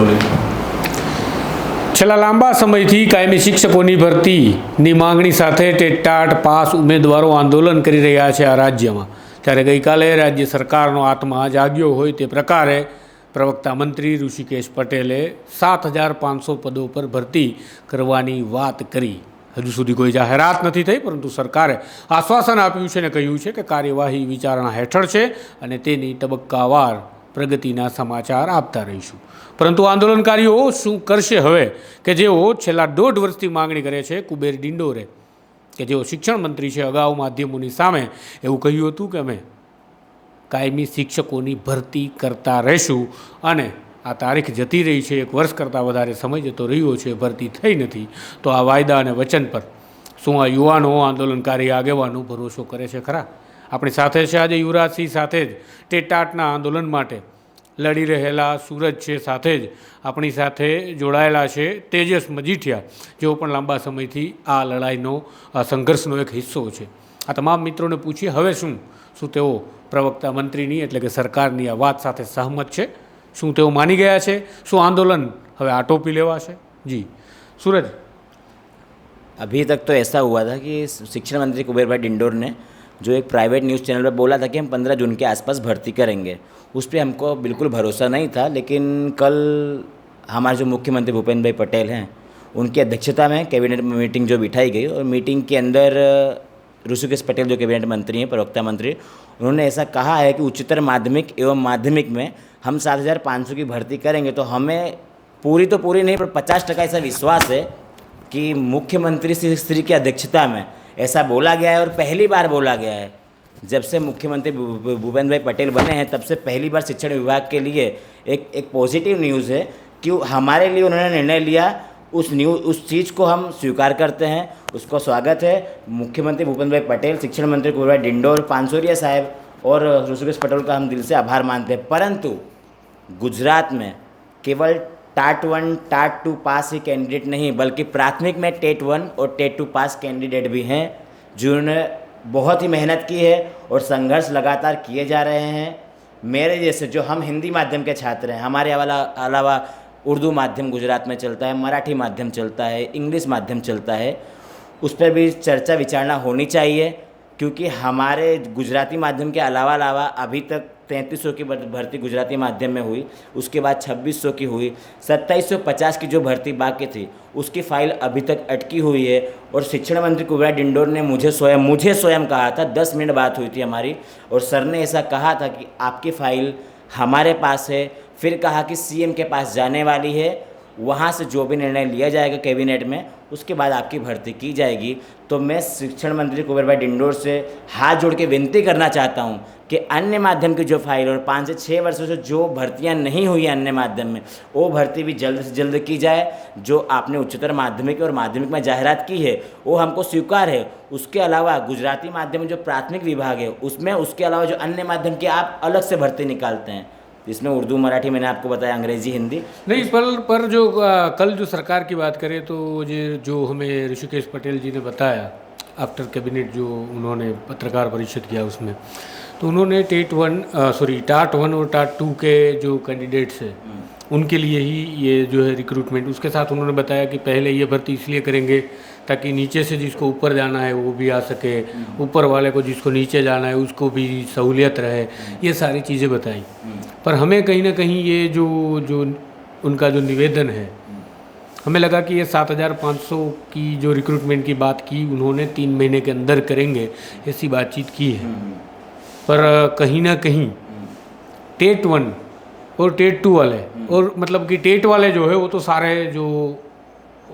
બોલે. છેલ્લા લાંબા સમયથી કાયમી શિક્ષકોની ભરતીની માંગણી સાથે ટેટાટ પાસ ઉમેદવારો આંદોલન કરી રહ્યા છે આ રાજ્યમાં. ત્યારે ગઈકાલે રાજ્ય સરકારનો આત્મા જાગ્યો હોય તે પ્રકારે પ્રવક્તા મંત્રી ઋષિકેશ પટેલે 7,500 પદો પર ભરતી કરવાની વાત કરી. હજુ સુધી કોઈ જાહેરાત નથી થઈ, પરંતુ સરકારે આશ્વાસન આપ્યું છે અને કહ્યું છે કે કાર્યવાહી વિચારણા હેઠળ છે અને તેની તબક્કાવાર પ્રગતિના સમાચાર આપતા રહીશું. પરંતુ આંદોલનકારીઓ શું કરશે હવે, કે જેઓ છેલ્લા 1.5 વર્ષથી માંગણી કરે છે? કુબેર ડિંડોરે, કે જેઓ શિક્ષણ મંત્રી છે, અગાઉ માધ્યમોની સામે એવું કહ્યું હતું કે અમે કાયમી શિક્ષકોની ભરતી કરતા રહીશું અને આ તારીખ જતી રહી છે, 1 વર્ષ કરતાં વધારે સમય જતો રહ્યો છે, ભરતી થઈ નથી. તો આ વાયદા અને વચન પર શું આ યુવાનો, આંદોલનકારી આગેવાનો ભરોસો કરે છે ખરા? આપણી સાથે છે આજે યુવરાજસિંહ, સાથે જ ટેટાટના આંદોલન માટે લડી રહેલા સૂરજ છે, સાથે જ આપણી સાથે જોડાયેલા છે તેજસ મજીઠિયા, જેઓ પણ લાંબા સમયથી આ લડાઈનો, આ સંઘર્ષનો એક હિસ્સો છે. આ તમામ મિત્રોને પૂછીએ હવે શું તેઓ પ્રવક્તા મંત્રીની એટલે કે સરકારની આ વાત સાથે સહમત છે? શું તેઓ માની ગયા છે? શું આંદોलन હવે આટોપી લેવાશે? જી सूरज, अभी तक तो ऐसा हुआ था कि शिक्षण मंत्री कुबेर भाई डिंडोर ने जो एक प्राइवेट न्यूज़ चैनल पर बोला था कि हम 15 जून के आसपास भर्ती करेंगे, उस पर हमको बिल्कुल भरोसा नहीं था. लेकिन कल हमारे जो मुख्यमंत्री भूपेंद्र भाई पटेल हैं, उनकी अध्यक्षता में कैबिनेट मीटिंग जो बिठाई गई और मीटिंग के अंदर ऋषिकेश पटेल जो कैबिनेट मंत्री हैं, प्रवक्ता मंत्री, उन्होंने ऐसा कहा है कि उच्चतर माध्यमिक एवं माध्यमिक में हम 7,500 की भर्ती करेंगे. तो हमें पूरी तो पूरी नहीं पर 50% ऐसा विश्वास है कि मुख्यमंत्री श्री की अध्यक्षता में ऐसा बोला गया है और पहली बार बोला गया है. जब से मुख्यमंत्री भूपेंद्र भाई पटेल बने हैं तब से पहली बार शिक्षण विभाग के लिए एक पॉजिटिव न्यूज़ है कि हमारे लिए उन्होंने निर्णय लिया. उस चीज़ को हम स्वीकार करते हैं, उसको स्वागत है. मुख्यमंत्री भूपेंद्र भाई पटेल, शिक्षण मंत्री कुबेर भाई डिंडोर, पानसोरिया साहब और ऋषिकेश पटेल का हम दिल से आभार मानते हैं. परंतु गुजरात में केवल टाट 1 टाट 2 पास ही कैंडिडेट नहीं, बल्कि प्राथमिक में टेट 1 और टेट 2 पास कैंडिडेट भी हैं, जिन्होंने बहुत ही मेहनत की है और संघर्ष लगातार किए जा रहे हैं. मेरे जैसे जो हम हिंदी माध्यम के छात्र हैं, हमारे अलावा उर्दू माध्यम गुजरात में चलता है, मराठी माध्यम चलता है, इंग्लिश माध्यम चलता है, उस पर भी चर्चा विचारणा होनी चाहिए. क्योंकि हमारे गुजराती माध्यम के अलावा अभी तक 3300 की भर्ती गुजराती माध्यम में हुई, उसके बाद 2600 की हुई, 2750 की जो भर्ती बाकी थी उसकी फ़ाइल अभी तक अटकी हुई है. और शिक्षण मंत्री कुबेर डिंडोर ने मुझे स्वयं कहा था, 10 मिनट बात हुई थी हमारी, और सर ने ऐसा कहा था कि आपकी फ़ाइल हमारे पास है. फिर कहा कि सीएम के पास जाने वाली है, वहाँ से जो भी निर्णय लिया जाएगा कैबिनेट में, उसके बाद आपकी भर्ती की जाएगी. तो मैं शिक्षण मंत्री कुबेर भाई डिंडोर से हाथ जोड़ के विनती करना चाहता हूँ कि अन्य माध्यम की जो फाइल और 5 से 6 वर्षों से जो भर्तियाँ नहीं हुई अन्य माध्यम में, वो भर्ती भी जल्द से जल्द की जाए. जो आपने उच्चतर माध्यमिक और माध्यमिक में जाहिरात की है वो हमको स्वीकार है. उसके अलावा गुजराती माध्यम में जो प्राथमिक विभाग है उसमें, उसके अलावा जो अन्य माध्यम की आप अलग से भर्ती निकालते हैं, इसमें उर्दू, मराठी, मैंने आपको बताया, अंग्रेजी, हिंदी नहीं. पर जो कल जो सरकार की बात करें तो जो हमें ऋषिकेश पटेल जी ने बताया आफ्टर कैबिनेट, जो उन्होंने पत्रकार परिषद किया उसमें, तो उन्होंने टाट 1 और टाट 2 के जो कैंडिडेट्स हैं उनके लिए ही ये जो है रिक्रूटमेंट, उसके साथ उन्होंने बताया कि पहले ये भर्ती इसलिए करेंगे ताकि नीचे से जिसको ऊपर जाना है वो भी आ सके, ऊपर वाले को जिसको नीचे जाना है उसको भी सहूलियत रहे, ये सारी चीज़ें बताई. पर हमें कहीं ना कहीं ये जो उनका जो निवेदन है, हमें लगा कि ये 7,500 की जो रिक्रूटमेंट की बात की उन्होंने 3 महीने के अंदर करेंगे, ऐसी बातचीत की है. पर कहीं ना कहीं टेट 1 और टेट 2 वाले, और मतलब कि टेट वाले जो है वो तो सारे जो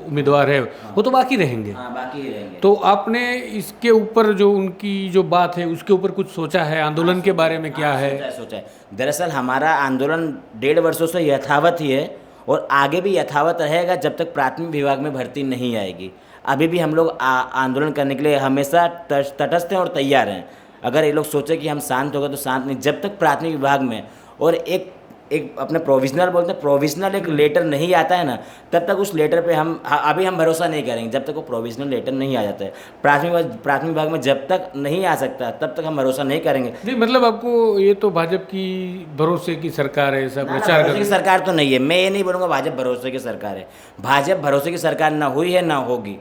उम्मीदवार है वो तो बाकी रहेंगे. बाकी ही रहेंगे. तो आपने इसके ऊपर जो उनकी जो बात है उसके ऊपर कुछ सोचा है? आंदोलन के बारे में क्या है? सोचा है. दरअसल हमारा आंदोलन 1.5 वर्षों से यथावत ही है और आगे भी यथावत रहेगा जब तक प्राथमिक विभाग में भर्ती नहीं आएगी. अभी भी हम लोग आंदोलन करने के लिए हमेशा तटस्थ हैं और तैयार हैं. अगर ये लोग सोचे कि हम शांत हो गए तो शांत नहीं. जब तक प्राथमिक विभाग में और एक एक अपने प्रोविजनल बोलते हैं, प्रोविजनल एक लेटर नहीं आता है ना, तब तक उस लेटर पे हम अभी हम भरोसा नहीं करेंगे जब तक वो प्रोविजनल लेटर नहीं आ जाता है। प्राथमिक विभाग में जब तक नहीं आ सकता तब तक हम भरोसा नहीं करेंगे। नहीं मतलब आपको ये तो भाजपा की भरोसे की सरकार है ऐसा प्रचार भरोसे की सरकार तो नहीं है, मैं ये नहीं बोलूँगा भाजपा भरोसे की सरकार है। भाजपा भरोसे की सरकार ना हुई है ना होगी,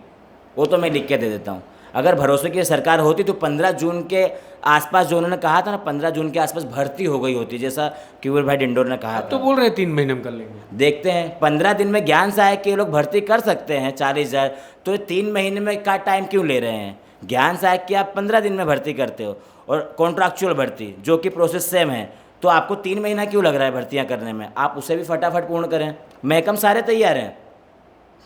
वो तो मैं लिख के दे देता हूँ। अगर भरोसे की सरकार होती तो 15 जून के आसपास जो उन्होंने कहा था ना, 15 जून के आसपास भर्ती हो गई होती, जैसा कुंवर भाई डिंडोर ने कहा अब था। तो बोल रहे हैं 3 महीने में कर लेंगे। देखते हैं 15 दिन में ज्ञान सहायक के लोग भर्ती कर सकते हैं 40,000, तो 3 महीने में का टाइम क्यों ले रहे हैं? ज्ञान सहायक की आप 15 दिन में भर्ती करते हो और कॉन्ट्रैक्चुअल भर्ती जो कि प्रोसेस सेम है, तो आपको 3 महीना क्यों लग रहा है भर्तियाँ करने में? आप उसे भी फटाफट पूर्ण करें। महकम सारे तैयार हैं,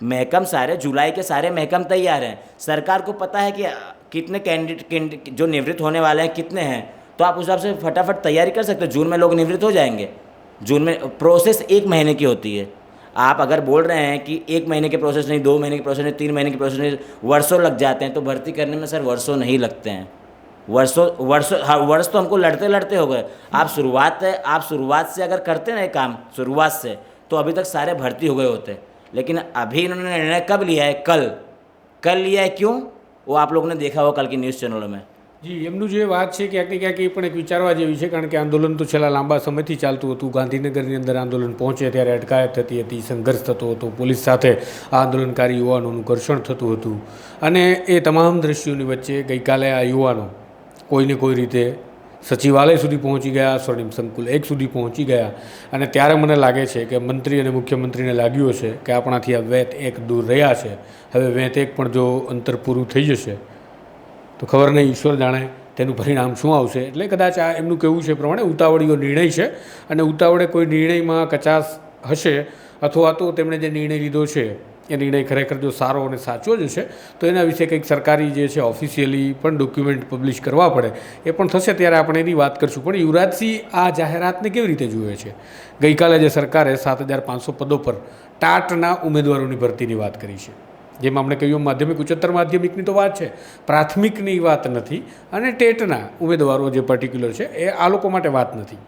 महकम सारे जुलाई के सारे महकम तैयार हैं। सरकार को पता है कि कितने कैंडिडेट जो निवृत्त होने वाले हैं कितने हैं, तो आप उस हिसाब से फटाफट तैयारी कर सकते हो। जून में लोग निवृत्त हो जाएंगे। जून में प्रोसेस 1 महीने की होती है। आप अगर बोल रहे हैं कि 1 महीने के प्रोसेस नहीं, 2 महीने के प्रोसेस नहीं, 3 महीने के प्रोसेस नहीं, वर्षों लग जाते हैं, तो भर्ती करने में सर वर्षों नहीं लगते हैं। वर्ष तो हमको लड़ते लड़ते हो गए। आप शुरुआत से अगर करते ना काम शुरुआत से, तो अभी तक सारे भर्ती हो गए होते। लेकिन अभी इन्होंने निर्णय कब लिया है? कल लिया है। क्यों? वो आप लोगों ने देखा होगा कल की न्यूज़ चैनलों में। જી એમનું જે વાત છે ક્યાંક ને ક્યાંક એ પણ એક વિચારવા જેવી છે, કારણ કે આંદોલન તો છેલ્લા લાંબા સમયથી ચાલતું હતું. ગાંધીનગરની અંદર આંદોલન પહોંચે ત્યારે અટકાયત થતી હતી, સંઘર્ષ થતો હતો, પોલીસ સાથે આ આંદોલનકારી યુવાનોનું ઘર્ષણ થતું હતું. અને એ તમામ દ્રશ્યોની વચ્ચે ગઈકાલે આ યુવાનો કોઈને કોઈ રીતે સચિવાલય સુધી પહોંચી ગયા, સ્વર્ણિમ સંકુલ 1 સુધી પહોંચી ગયા. અને ત્યારે મને લાગે છે કે મંત્રી અને મુખ્યમંત્રીને લાગ્યું હશે કે આપણાથી આ વેત 1 દૂર રહ્યા છે. હવે વેત 1 પણ જો અંતર પૂરું થઈ જશે તો ખબર નહીં, ઈશ્વર જાણે તેનું પરિણામ શું આવશે. એટલે કદાચ આ એમનું કહેવું છે પ્રમાણે ઉતાવળીયો નિર્ણય છે અને ઉતાવળે કોઈ નિર્ણયમાં કચાશ હશે, અથવા તો તેમણે જે નિર્ણય લીધો છે એ નિર્ણય ખરેખર જો સારો અને સાચો જ હશે તો એના વિશે કંઈક સરકારી જે છે ઓફિશિયલી પણ ડોક્યુમેન્ટ પબ્લિશ કરવા પડે, એ પણ થશે ત્યારે આપણે એની વાત કરીશું. પણ યુવરાજસિંહ આ જાહેરાતને કેવી રીતે જુએ છે? ગઈકાલે જે સરકારે 7,500 પદો પર ટાટના ઉમેદવારોની ભરતીની વાત કરી છે, જેમાં આપણે કહ્યું માધ્યમિક ઉચ્ચતર માધ્યમિકની તો વાત છે, પ્રાથમિકની વાત નથી, અને ટેટના ઉમેદવારો જે પર્ટિક્યુલર છે એ આ લોકો માટે વાત નથી.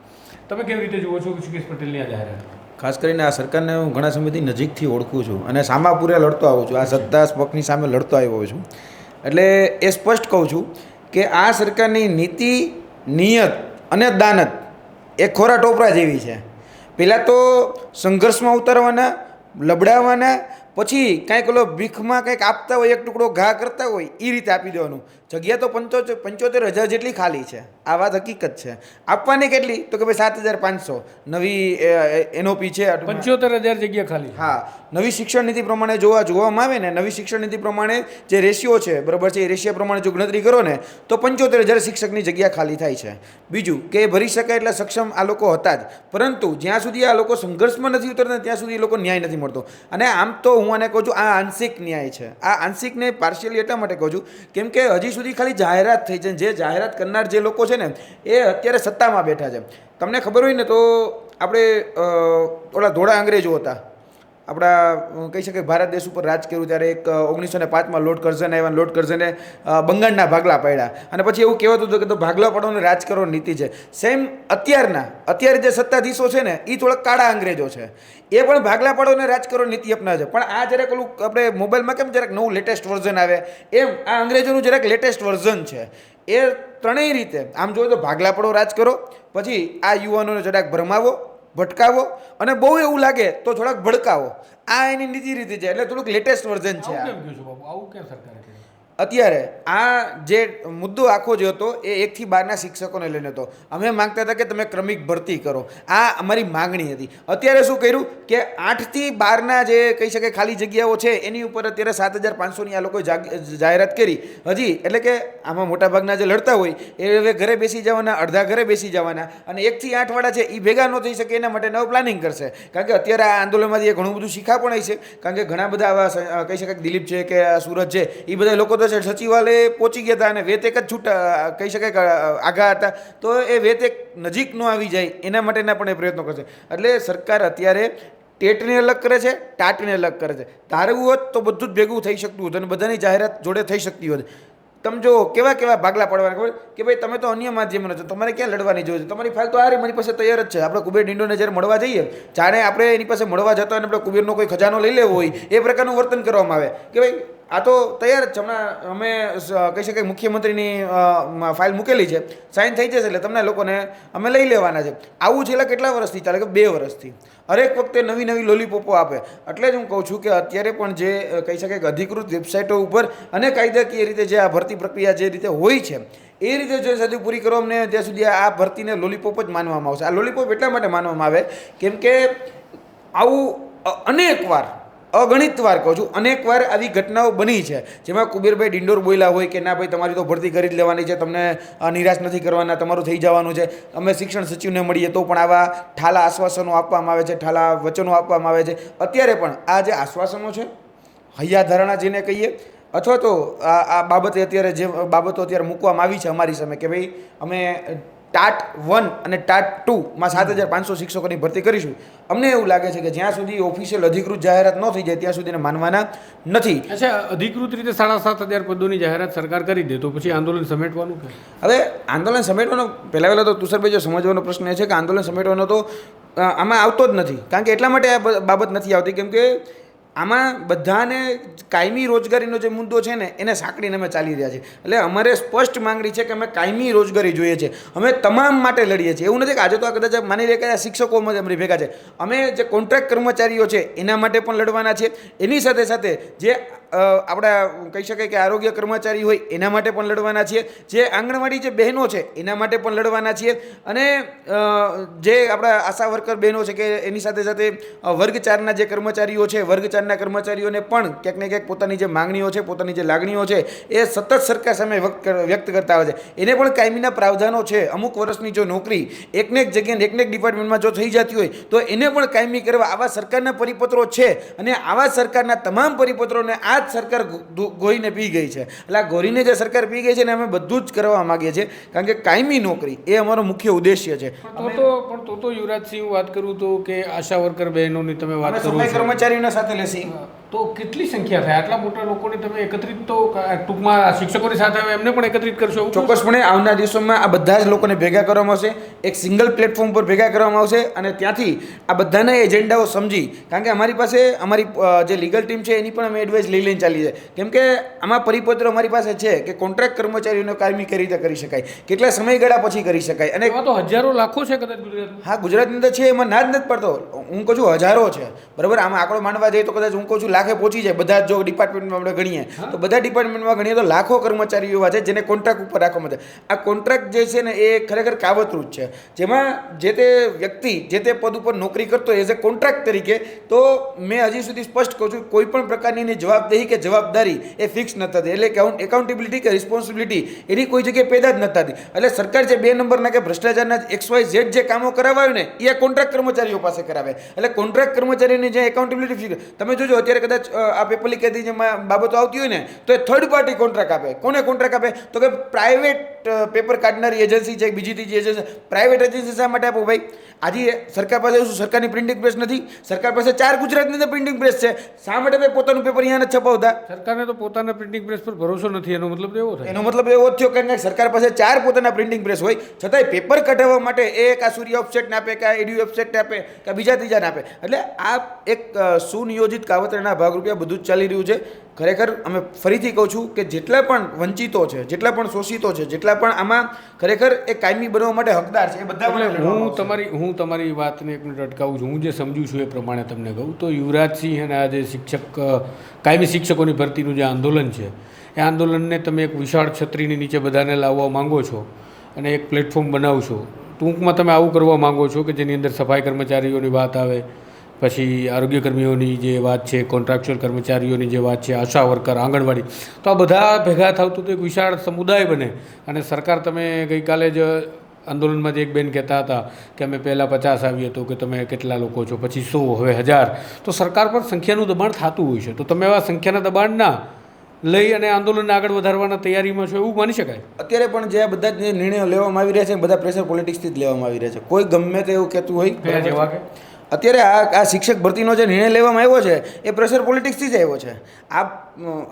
તમે કેવી રીતે જુઓ છો ઋષિકેશ પટેલની આ જાહેરાત? ખાસ કરીને આ સરકારને હું ઘણા સમયથી નજીકથી ઓળખું છું અને સામાપુરે લડતો આવું છું, આ સત્તા પક્ષની સામે લડતો આવ્યો છું. એટલે એ સ્પષ્ટ કહું છું કે આ સરકારની નીતિ, નિયત અને દાનત એ ખોરા ટોપરા જેવી છે. પહેલાં તો સંઘર્ષમાં ઉતારવાના, લબડાવવાના, પછી કાંઈક ઓલો ભીખમાં કંઈક આપતા હોય, એક ટુકડો ઘા કરતા હોય એ રીતે આપી દેવાનું. જગ્યા તો 75,000 જેટલી ખાલી છે, આ વાત હકીકત છે. આપવાની કેટલી? તો કે ભાઈ 7,500 નવી એનઓપી છે. 75,000 જગ્યા ખાલી. હા, નવી શિક્ષણ નીતિ પ્રમાણે જોવામાં આવે ને, નવી શિક્ષણ નીતિ પ્રમાણે જે રેશિયો છે બરાબર છે, એ રેશિયો પ્રમાણે જો ગણતરી કરો ને તો 75,000 શિક્ષકની જગ્યા ખાલી થાય છે. બીજું કે ભરી શકાય એટલા સક્ષમ આ લોકો હતા જ, પરંતુ જ્યાં સુધી આ લોકો સંઘર્ષમાં નથી ઉતરતા ત્યાં સુધી એ લોકો ન્યાય નથી મળતો. અને આમ તો હું આને કહું છું આ આંશિક ન્યાય છે. આ આંશિકને પાર્શિયલી એટલા માટે કહું છું કેમ કે હજી સુધી ખાલી જાહેરાત થઈ છે. જે જાહેરાત કરનાર જે લોકો છે ને એ અત્યારે સત્તામાં બેઠા છે. તમને ખબર હોય ને તો આપણે ઓલા ધોળા અંગ્રેજો હતા, આપણા કહી શકાય ભારત દેશ ઉપર રાજ કર્યું ત્યારે એક 1905માં લોર્ડ કર્ઝન આવ્યા. લોર્ડ કર્ઝને બંગાળના ભાગલા પાડ્યા અને પછી એવું કહેવાતું હતું કે તો ભાગલા પાડોને રાજ કરવાની નીતિ છે. સેમ અત્યારે જે સત્તાધીશો છે ને એ થોડાક કાળા અંગ્રેજો છે, એ પણ ભાગલા પાડોને રાજ કરવાની નીતિ અપનાવે છે. પણ આ જરાક ઓલું આપણે મોબાઈલમાં કેમ જરાક નવું લેટેસ્ટ વર્ઝન આવે એમ આ અંગ્રેજોનું જરાક લેટેસ્ટ વર્ઝન છે. એ ત્રણેય રીતે આમ જોઈએ તો ભાગલા પાડો રાજ કરો, પછી આ યુવાનોને જરાક ભરમાવો, ભટકાવો, અને બહુ એવું લાગે તો થોડાક ભડકાવો. આ એની નીતિ રીતિ છે. એટલે થોડુંક લેટેસ્ટ વર્ઝન છે. કેમ કહો છો બાબુ? આવું કેમ સરકારે કર્યું? અત્યારે આ જે મુદ્દો આખો જે હતો એ 1 થી 12ના શિક્ષકોને લઈને હતો. અમે માંગતા હતા કે તમે ક્રમિક ભરતી કરો, આ અમારી માગણી હતી. અત્યારે શું કર્યું કે 8 થી 12ના જે કહી શકાય ખાલી જગ્યાઓ છે એની ઉપર અત્યારે 7,500ની આ લોકોએ જાહેરાત કરી. હજી એટલે કે આમાં મોટાભાગના જે લડતા હોય એ હવે ઘરે બેસી જવાના, અડધા ઘરે બેસી જવાના, અને 1 થી 8 વાળા છે એ ભેગા ન થઈ શકે એના માટે નવું પ્લાનિંગ કરશે. કારણ કે અત્યારે આ આંદોલનમાંથી ઘણું બધું શીખા પણ હશે. કારણ કે ઘણા બધા આવા કહી શકાય દિલીપ છે કે સુરત છે એ બધા લોકો તો સચિવાલય પહોંચી ગયા હતા અને વેત 1 જ છૂટા કહી શકાય કે આઘા હતા. તો એ વેત 1 નજીક ન આવી જાય એના માટેના પણ એ પ્રયત્નો કરશે. એટલે સરકાર અત્યારે ટેટને અલગ કરે છે, ટાટને અલગ કરે છે. ધારવું હોત તો બધું જ ભેગું થઈ શકતું હતું અને બધાની જાહેરાત જોડે થઈ શકતી હોત. તમે જો કેવા કેવા ભાગલા પડવાના ખબર કે ભાઈ તમે તો અન્ય માધ્યમનો છો, તમારે ક્યાં લડવાની જરૂર છે, તમારી ફાઇલ તો આ મારી પાસે તૈયાર જ છે. આપણે કુબેર ડિંડોરને જ્યારે મળવા જઈએ, જાણે આપણે એની પાસે મળવા જતા હોય અને આપણે કુબેરનો કોઈ ખજાનો લઈ લેવો હોય એ પ્રકારનું વર્તન કરવામાં આવે કે ભાઈ આ તો તૈયાર જ છે, હમણાં અમે કહી શકાય મુખ્યમંત્રીની ફાઇલ મૂકેલી છે, સાઇન થઈ જશે એટલે તમને લોકોને અમે લઈ લેવાના છે. આવું છેલ્લા કેટલા વર્ષથી ચાલે કે 2 વર્ષથી હરેક વખતે નવી નવી લોલીપોપો આપે. એટલે જ હું કહું છું કે અત્યારે પણ જે કહી શકાય કે અધિકૃત વેબસાઇટો ઉપર અને કાયદાકીય રીતે જે આ ભરતી પ્રક્રિયા જે રીતે હોય છે એ રીતે જો સુધી પૂરી કરો અમને ત્યાં સુધી આ ભરતીને લોલીપોપ જ માનવામાં આવશે. આ લોલીપોપ એટલા માટે માનવામાં આવે કેમ કે આવું અનેક વાર, અગણિત વાર કહું છું, અનેક વાર આવી ઘટનાઓ બની છે જેમાં કુબેરભાઈ ડિંડોર બોલ્યા હોય કે ના ભાઈ તમારી તો ભરતી કરી જ લેવાની છે, તમને નિરાશ નથી કરવાના, તમારું થઈ જવાનું છે. અમે શિક્ષણ સચિવને મળીએ તો પણ આવા ઠાલા આશ્વાસનો આપવામાં આવે છે, ઠાલા વચનો આપવામાં આવે છે. અત્યારે પણ આ જે આશ્વાસનો છે, હૈયાધારણા જેને કહીએ, અથવા તો આ બાબતે અત્યારે જે બાબતો અત્યારે મૂકવામાં આવી છે અમારી સામે કે ભાઈ અમે ટાટ 1 અને ટાટ 2માં 7,500 શિક્ષકોની ભરતી કરીશું. અમને એવું લાગે છે કે જ્યાં સુધી ઓફિશિયલ અધિકૃત જાહેરાત ન થઈ જાય ત્યાં સુધી એને માનવાના નથી. અચ્છા, અધિકૃત રીતે 7,500 પદોની જાહેરાત સરકાર કરી દે તો પછી આંદોલન સમેટવાનું કે? હવે આંદોલન સમેટવાનો પહેલાં તો તુષારભાઈ જો સમજવાનો પ્રશ્ન એ છે કે આંદોલન સમેટવાનો તો આમાં આવતો જ નથી. કારણ કે એટલા માટે આ બાબત નથી આવતી કેમ કે આમાં બધાને કાયમી રોજગારીનો જે મુદ્દો છે ને એને સાંકળીને અમે ચાલી રહ્યા છીએ. એટલે અમારે સ્પષ્ટ માંગણી છે કે અમે કાયમી રોજગારી જોઈએ છે, અમે તમામ માટે લડીએ છીએ. એવું નથી કે આજે તો આ કદાચ માની લે કે આ શિક્ષકોમાં અમારી ભેગા છે, અમે જે કોન્ટ્રાક્ટ કર્મચારીઓ છે એના માટે પણ લડવાના છે. એની સાથે સાથે જે આપણા કહી શકાય કે આરોગ્ય કર્મચારી હોય એના માટે પણ લડવાના છીએ, જે આંગણવાડી જે બહેનો છે એના માટે પણ લડવાના છીએ, અને જે આપણા આશા વર્કર બહેનો છે કે એની સાથે સાથે વર્ગ 4ના જે કર્મચારીઓ છે, વર્ગ 4ના કર્મચારીઓને પણ ક્યાંક ને ક્યાંક પોતાની જે માંગણીઓ છે, પોતાની જે લાગણીઓ છે એ સતત સરકાર સામે વ્યક્ત કરતા આવે છે. એને પણ કાયમીના પ્રાવધાનો છે. અમુક વર્ષની જો નોકરી એકને એક જગ્યાએ એકને એક ડિપાર્ટમેન્ટમાં જો થઈ જતી હોય તો એને પણ કાયમી કરવા આવા સરકારના પરિપત્રો છે, અને આવા સરકારના તમામ પરિપત્રોને આ સરકાર ગોઈને પી ગઈ છે. એટલે આ ગોરીને જે સરકાર પી ગઈ છે ને અમે બધું જ કરવા માગીએ છીએ, કારણ કે કાયમી નોકરી એ અમારો મુખ્ય ઉદ્દેશ્ય છે. તો યુવરાજસિંહ, હું વાત કરું તો કે આશા વર્કર બહેનોની તમે વાત કરો છો, કર્મચારીઓને સાથે લેશી તો કેટલી સંખ્યા થાય? આટલા મોટા લોકોને તમે એકત્રિત તો ટૂંકમાં શિક્ષકોની સાથે એમને પણ એકત્રિત કરશો? ચોક્કસપણે આવનાર દિવસોમાં આ બધા જ લોકોને ભેગા કરવામાં આવશે, એક સિંગલ પ્લેટફોર્મ પર ભેગા કરવામાં આવશે, અને ત્યાંથી આ બધાના એજન્ડાઓ સમજી, કારણ કે અમારી પાસે અમારી જે લીગલ ટીમ છે એની પણ અમે એડવાઇસ લઈ લઈને ચાલી છે. કેમ કે આમાં પરિપત્ર અમારી પાસે છે કે કોન્ટ્રાક્ટ કર્મચારીઓને કાયમી કઈ રીતે કરી શકાય, કેટલા સમયગાળા પછી કરી શકાય. અને તો હજારો લાખો છે કદાચ ગુજરાતમાં. હા, ગુજરાતની અંદર છે, એમાં ના જ નથી પડતો. હું કહું છું હજારો છે, બરાબર. આમાં આંકડો માનવા જઈએ તો કદાચ હું કહું છું લાખે પહોંચી જાય. બધા જો ડિપાર્ટમેન્ટમાં આપણે ગણીએ તો બધા ડિપાર્ટમેન્ટમાં ગણીએ તો લાખો કર્મચારીઓ એવા છે જેને કોન્ટ્રાક્ટ ઉપર રાખવામાં છે. આ કોન્ટ્રાક્ટ જે છે ને એ ખરેખર કાવતરું જ છે, જેમાં જે તે વ્યક્તિ જે તે પદ ઉપર નોકરી કરતો એઝ એ કોન્ટ્રાક્ટ તરીકે, તો મેં હજી સુધી સ્પષ્ટ કહું છું કોઈ પણ પ્રકારની જવાબદેહી કે જવાબદારી એ ફિક્સ નથી થતી. એટલે એકાઉન્ટેબિલિટી કે રિસ્પોન્સિબિલિટી એની કોઈ જગ્યાએ પેદા જ નથી થતી. એટલે સરકાર જે 2 નંબરના કે ભ્રષ્ટાચારના XYZ જે કામો કરાવાયું ને એ કોન્ટ્રાક્ટ કર્મચારીઓ પાસે કરાવે. એટલે કોન્ટ્રાક્ટ કર્મચારીની જે એકાઉન્ટેબિલિટી તમે જોજો અત્યારે કદાચ આ પેપર લીકેજની જે બાબતો આવતી હોય ને તો એ થર્ડ પાર્ટી કોન્ટ્રાક્ટ આપે. કોને કોન્ટ્રાક્ટ આપે? તો કે પ્રાઇવેટ પેપર કાઢનારી એજન્સી છે, બીજી ત્રીજી એજન્સી. પ્રાઇવેટ એજન્સી શા માટે આપો ભાઈ? આજે સરકાર પાસે શું સરકારની પ્રિન્ટિંગ પ્રેસ નથી? સરકાર પાસે 4 ગુજરાતની અંદર પ્રિન્ટિંગ પ્રેસ છે. શા માટે ભાઈ પોતાનું પેપર અહીંયા નથી છપાવતા? સરકારને તો પોતાના પ્રિન્ટિંગ પ્રેસ પર ભરોસો નથી. એનો મતલબ એવો થાય. એનો મતલબ એવો થયો કે સરકાર પાસે 4 પોતાના પ્રિન્ટિંગ પ્રેસ હોય છતાંય પેપર કઢાવવા માટે એક આ સૂર્ય ઓફસેટને આપે, કે એડ્યુ ઓફસેટને આપે, કે બીજા ત્રીજાને આપે. એટલે આ એક સુનિયોજિત કાવતરાના ભાગરૂપે બધું જ ચાલી રહ્યું છે. ખરેખર અમે ફરીથી કહું છું કે જેટલા પણ વંચિતો છે, જેટલા પણ શોષિતો છે, જેટલા પણ આમાં ખરેખર એ કાયમી બનવા માટે હકદાર છે, એ બધા હું તમારી વાતને એક મિનિટ અટકાવું છું. હું જે સમજુ છું એ પ્રમાણે તમને કહું તો યુવરાજસિંહ અને આ જે કાયમી શિક્ષકોની ભરતીનું જે આંદોલન છે એ આંદોલનને તમે એક વિશાળ છત્રીની નીચે બધાને લાવવા માંગો છો અને એક પ્લેટફોર્મ બનાવશો. ટૂંકમાં તમે આવું કરવા માંગો છો કે જેની અંદર સફાઈ કર્મચારીઓની વાત આવે, પછી આરોગ્ય કર્મીઓની જે વાત છે, કોન્ટ્રાક્ચ્યુઅલ કર્મચારીઓની જે વાત છે, આશા વર્કર, આંગણવાડી, તો આ બધા ભેગા થતું તો એક વિશાળ સમુદાય બને. અને સરકાર, તમે ગઈકાલે જ આંદોલનમાં જે એક બેન કહેતા હતા કે અમે પહેલાં 50 આવીએ તો કે તમે કેટલા લોકો છો, પછી 100, હવે 1000, તો સરકાર પર સંખ્યાનું દબાણ થતું હોય છે. તો તમે આવા સંખ્યાના દબાણના લઈ અને આંદોલનને આગળ વધારવાના તૈયારીમાં છો એવું માની શકાય? અત્યારે પણ જે બધા જે નિર્ણયો લેવામાં આવી રહ્યા છે બધા પ્રેશર પોલિટિક્સથી જ લેવામાં આવી રહ્યા છે. કોઈ ગમે તે એવું કહેતું હોય જેવા કે અત્યારે આ શિક્ષક ભરતીનો જે નિર્ણય લેવામાં આવ્યો છે એ પ્રેશર પોલિટિક્સથી જ આવ્યો છે.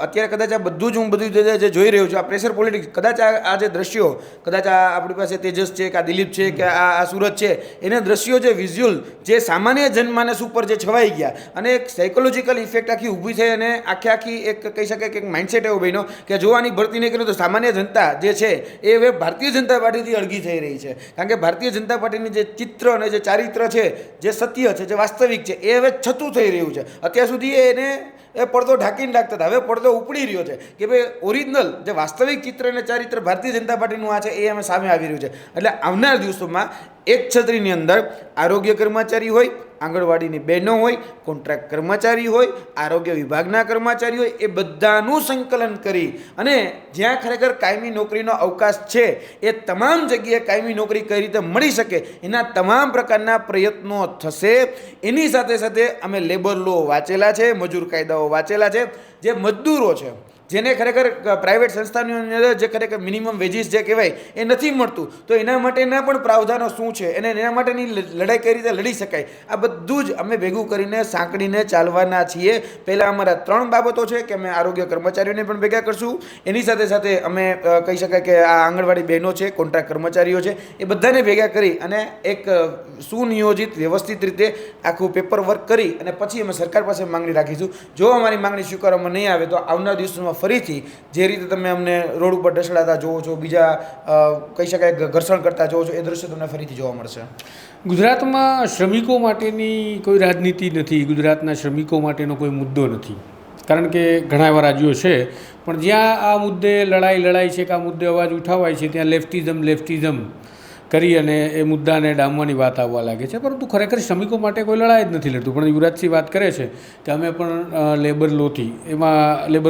અત્યારે કદાચ આ બધું જ હું બધું જે જોઈ રહ્યો છું આ પ્રેશર પોલિટિક્સ, કદાચ આ જે દ્રશ્યો, કદાચ આ આપણી પાસે તેજસ છે કે આ દિલીપ છે કે આ સુરત છે, એના દ્રશ્યો જે વિઝ્યુઅલ જે સામાન્ય જનમાનસ ઉપર જે છવાઈ ગયા અને એક સાયકોલોજીકલ ઇફેક્ટ આખી ઊભી થઈ અને આખી એક કહી શકાય કે એક માઇન્ડસેટ એવો બન્યો કે જો આની ભરતી નહીં કર્યું તો સામાન્ય જનતા જે છે એ હવે ભારતીય જનતા પાર્ટીથી અળગી થઈ રહી છે. કારણ કે ભારતીય જનતા પાર્ટીની જે ચિત્ર અને જે ચારિત્ર છે, જે સત્ય છે, જે વાસ્તવિક છે, એ હવે છતું થઈ રહ્યું છે. અત્યાર સુધી એને પડદો ઢાંકીને રાખતા હતા, હવે પડદો ઉપડી રહ્યો છે કે ભાઈ ઓરિજિનલ જે વાસ્તવિક ચિત્ર અને ચારિત્ર ભારતીય જનતા પાર્ટીનું આ છે એ અમે સામે આવી રહ્યું છે. એટલે આવનાર દિવસોમાં એક છત્રીની અંદર આરોગ્ય કર્મચારી હોય, આંગણવાડીની બહેનો હોય, કોન્ટ્રાક્ટ કર્મચારી હોય, આરોગ્ય વિભાગના કર્મચારી હોય, એ બધાનું સંકલન કરી અને જ્યાં ખરેખર કાયમી નોકરીનો અવકાશ છે એ તમામ જગ્યાએ કાયમી નોકરી કઈ રીતે મળી શકે એના તમામ પ્રકારના પ્રયત્નો થશે. એની સાથે સાથે અમે લેબર લો વાંચેલા છે, મજૂર કાયદાઓ વાંચેલા છે. જે મજદૂરો છે, જેને ખરેખર પ્રાઇવેટ સંસ્થાની અંદર જે ખરેખર મિનિમમ વેજીસ જે કહેવાય એ નથી મળતું, તો એના માટેના પણ પ્રાવધાનો શું છે અને એના માટેની લડાઈ કઈ રીતે લડી શકાય, આ બધું જ અમે ભેગું કરીને સાંકળીને ચાલવાના છીએ. પહેલાં અમારા 3 બાબતો છે કે અમે આરોગ્ય કર્મચારીઓને પણ ભેગા કરશું, એની સાથે સાથે અમે કહી શકાય કે આ આંગણવાડી બહેનો છે, કોન્ટ્રાક્ટ કર્મચારીઓ છે, એ બધાને ભેગા કરી અને એક સુનિયોજિત વ્યવસ્થિત રીતે આખું પેપર વર્ક કરી અને પછી અમે સરકાર પાસે માંગણી રાખીશું. જો અમારી માંગણી સ્વીકારવામાં નહીં આવે તો આવનાર દિવસોમાં ફરીથી જે રીતે તમે અમને રોડ ઉપર ઢસડાતા જોવો છો, બીજા કહી શકાય ઘર્ષણ કરતા જોવો છો, એ દ્રશ્ય તમને ફરીથી જોવા મળશે. ગુજરાતમાં શ્રમિકો માટેની કોઈ રાજનીતિ નથી, ગુજરાતના શ્રમિકો માટેનો કોઈ મુદ્દો નથી. કારણ કે ઘણા એવા રાજ્યો છે પણ જ્યાં આ મુદ્દે લડાઈ છે કે આ મુદ્દે અવાજ ઉઠાવાય છે ત્યાં લેફ્ટિઝમ કરી અને એ મુદ્દાને ડામવાની વાત આવવા લાગે છે. પરંતુ ખરેખર શ્રમિકો માટે કોઈ લડાઈ જ નથી લડતું. પણ યુવરાજસિંહ વાત કરે છે કે અમે પણ લેબર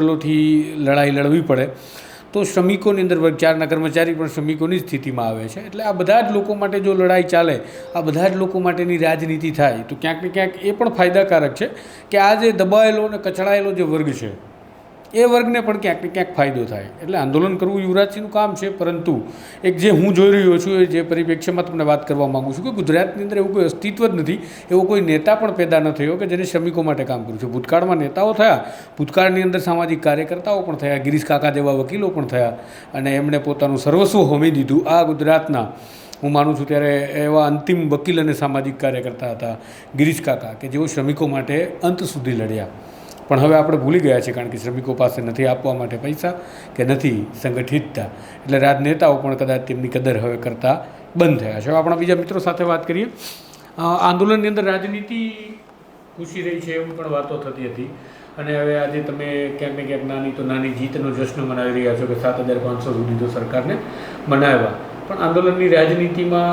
લોથી લડાઈ લડવી પડે તો શ્રમિકોની અંદર વર્ગ 4ના કર્મચારી પણ શ્રમિકોની સ્થિતિમાં આવે છે. એટલે આ બધા જ લોકો માટે જો લડાઈ ચાલે, આ બધા જ લોકો માટેની રાજનીતિ થાય તો ક્યાંક ને ક્યાંક એ પણ ફાયદાકારક છે કે આ જે દબાયેલો અને કચડાયેલો જે વર્ગ છે એ વર્ગને પણ ક્યાંક ને ક્યાંક ફાયદો થાય. એટલે આંદોલન કરવું યુવરાજસિંહનું કામ છે. પરંતુ એક જે હું જોઈ રહ્યો છું એ જે પરિપ્રેક્ષ્યમાં તમને વાત કરવા માગું છું કે ગુજરાતની અંદર એવું કોઈ અસ્તિત્વ જ નથી, એવો કોઈ નેતા પણ પેદા ન થયો કે જેને શ્રમિકો માટે કામ કર્યું છે. ભૂતકાળમાં નેતાઓ થયા, ભૂતકાળની અંદર સામાજિક કાર્યકર્તાઓ પણ થયા, ગિરીશ કાકા જેવા વકીલો પણ થયા અને એમણે પોતાનું સર્વસ્વ હોમી દીધું. આ ગુજરાતના હું માનું છું ત્યારે એવા અંતિમ વકીલ અને સામાજિક કાર્યકર્તા હતા ગિરીશ કાકા કે જેઓ શ્રમિકો માટે અંત સુધી લડ્યા. પણ હવે આપણે ભૂલી ગયા છે કારણ કે શ્રમિકો પાસે નથી આપવા માટે પૈસા કે નથી સંગઠિતતા. એટલે રાજનેતાઓ પણ કદાચ તેમની કદર હવે કરતા બંધ થયા છે. આપણા બીજા મિત્રો સાથે વાત કરીએ. આંદોલનની અંદર રાજનીતિ ઘૂસી રહી છે એવું પણ વાતો થતી હતી અને હવે આજે તમે ક્યાંક ને ક્યાંક નાની તો નાની જીતનો જશ્ન મનાવી રહ્યા છો કે 7,500 સુધી તો સરકારને બનાવ્યા. પણ આંદોલનની રાજનીતિમાં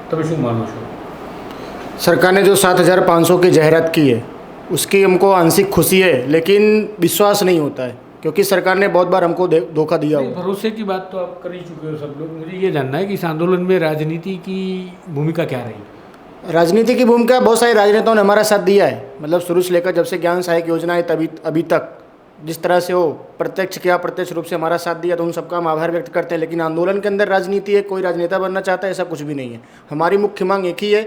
તમે શું માનો છો? सरकार ने जो 7,500 की जाहिरात की है उसकी हमको आंशिक खुशी है, लेकिन विश्वास नहीं होता है क्योंकि सरकार ने बहुत बार हमको धोखा दिया हुआ। भरोसे की बात तो आप कर ही चुके हो सब लोग. मुझे ये जानना है कि इस आंदोलन में राजनीति की भूमिका क्या रही? राजनीति की भूमिका बहुत सारे राजनेताओं ने हमारा साथ दिया है. मतलब शुरू से लेकर जब से ज्ञान सहायक योजना है तभी अभी तक जिस तरह से हो प्रत्यक्ष क्या अप्रत्यक्ष रूप से हमारा साथ दिया तो उन सबका हम आभार व्यक्त करते हैं. लेकिन आंदोलन के अंदर राजनीति है, कोई राजनेता बनना चाहता है ऐसा कुछ भी नहीं है. हमारी मुख्य मांग एक ही है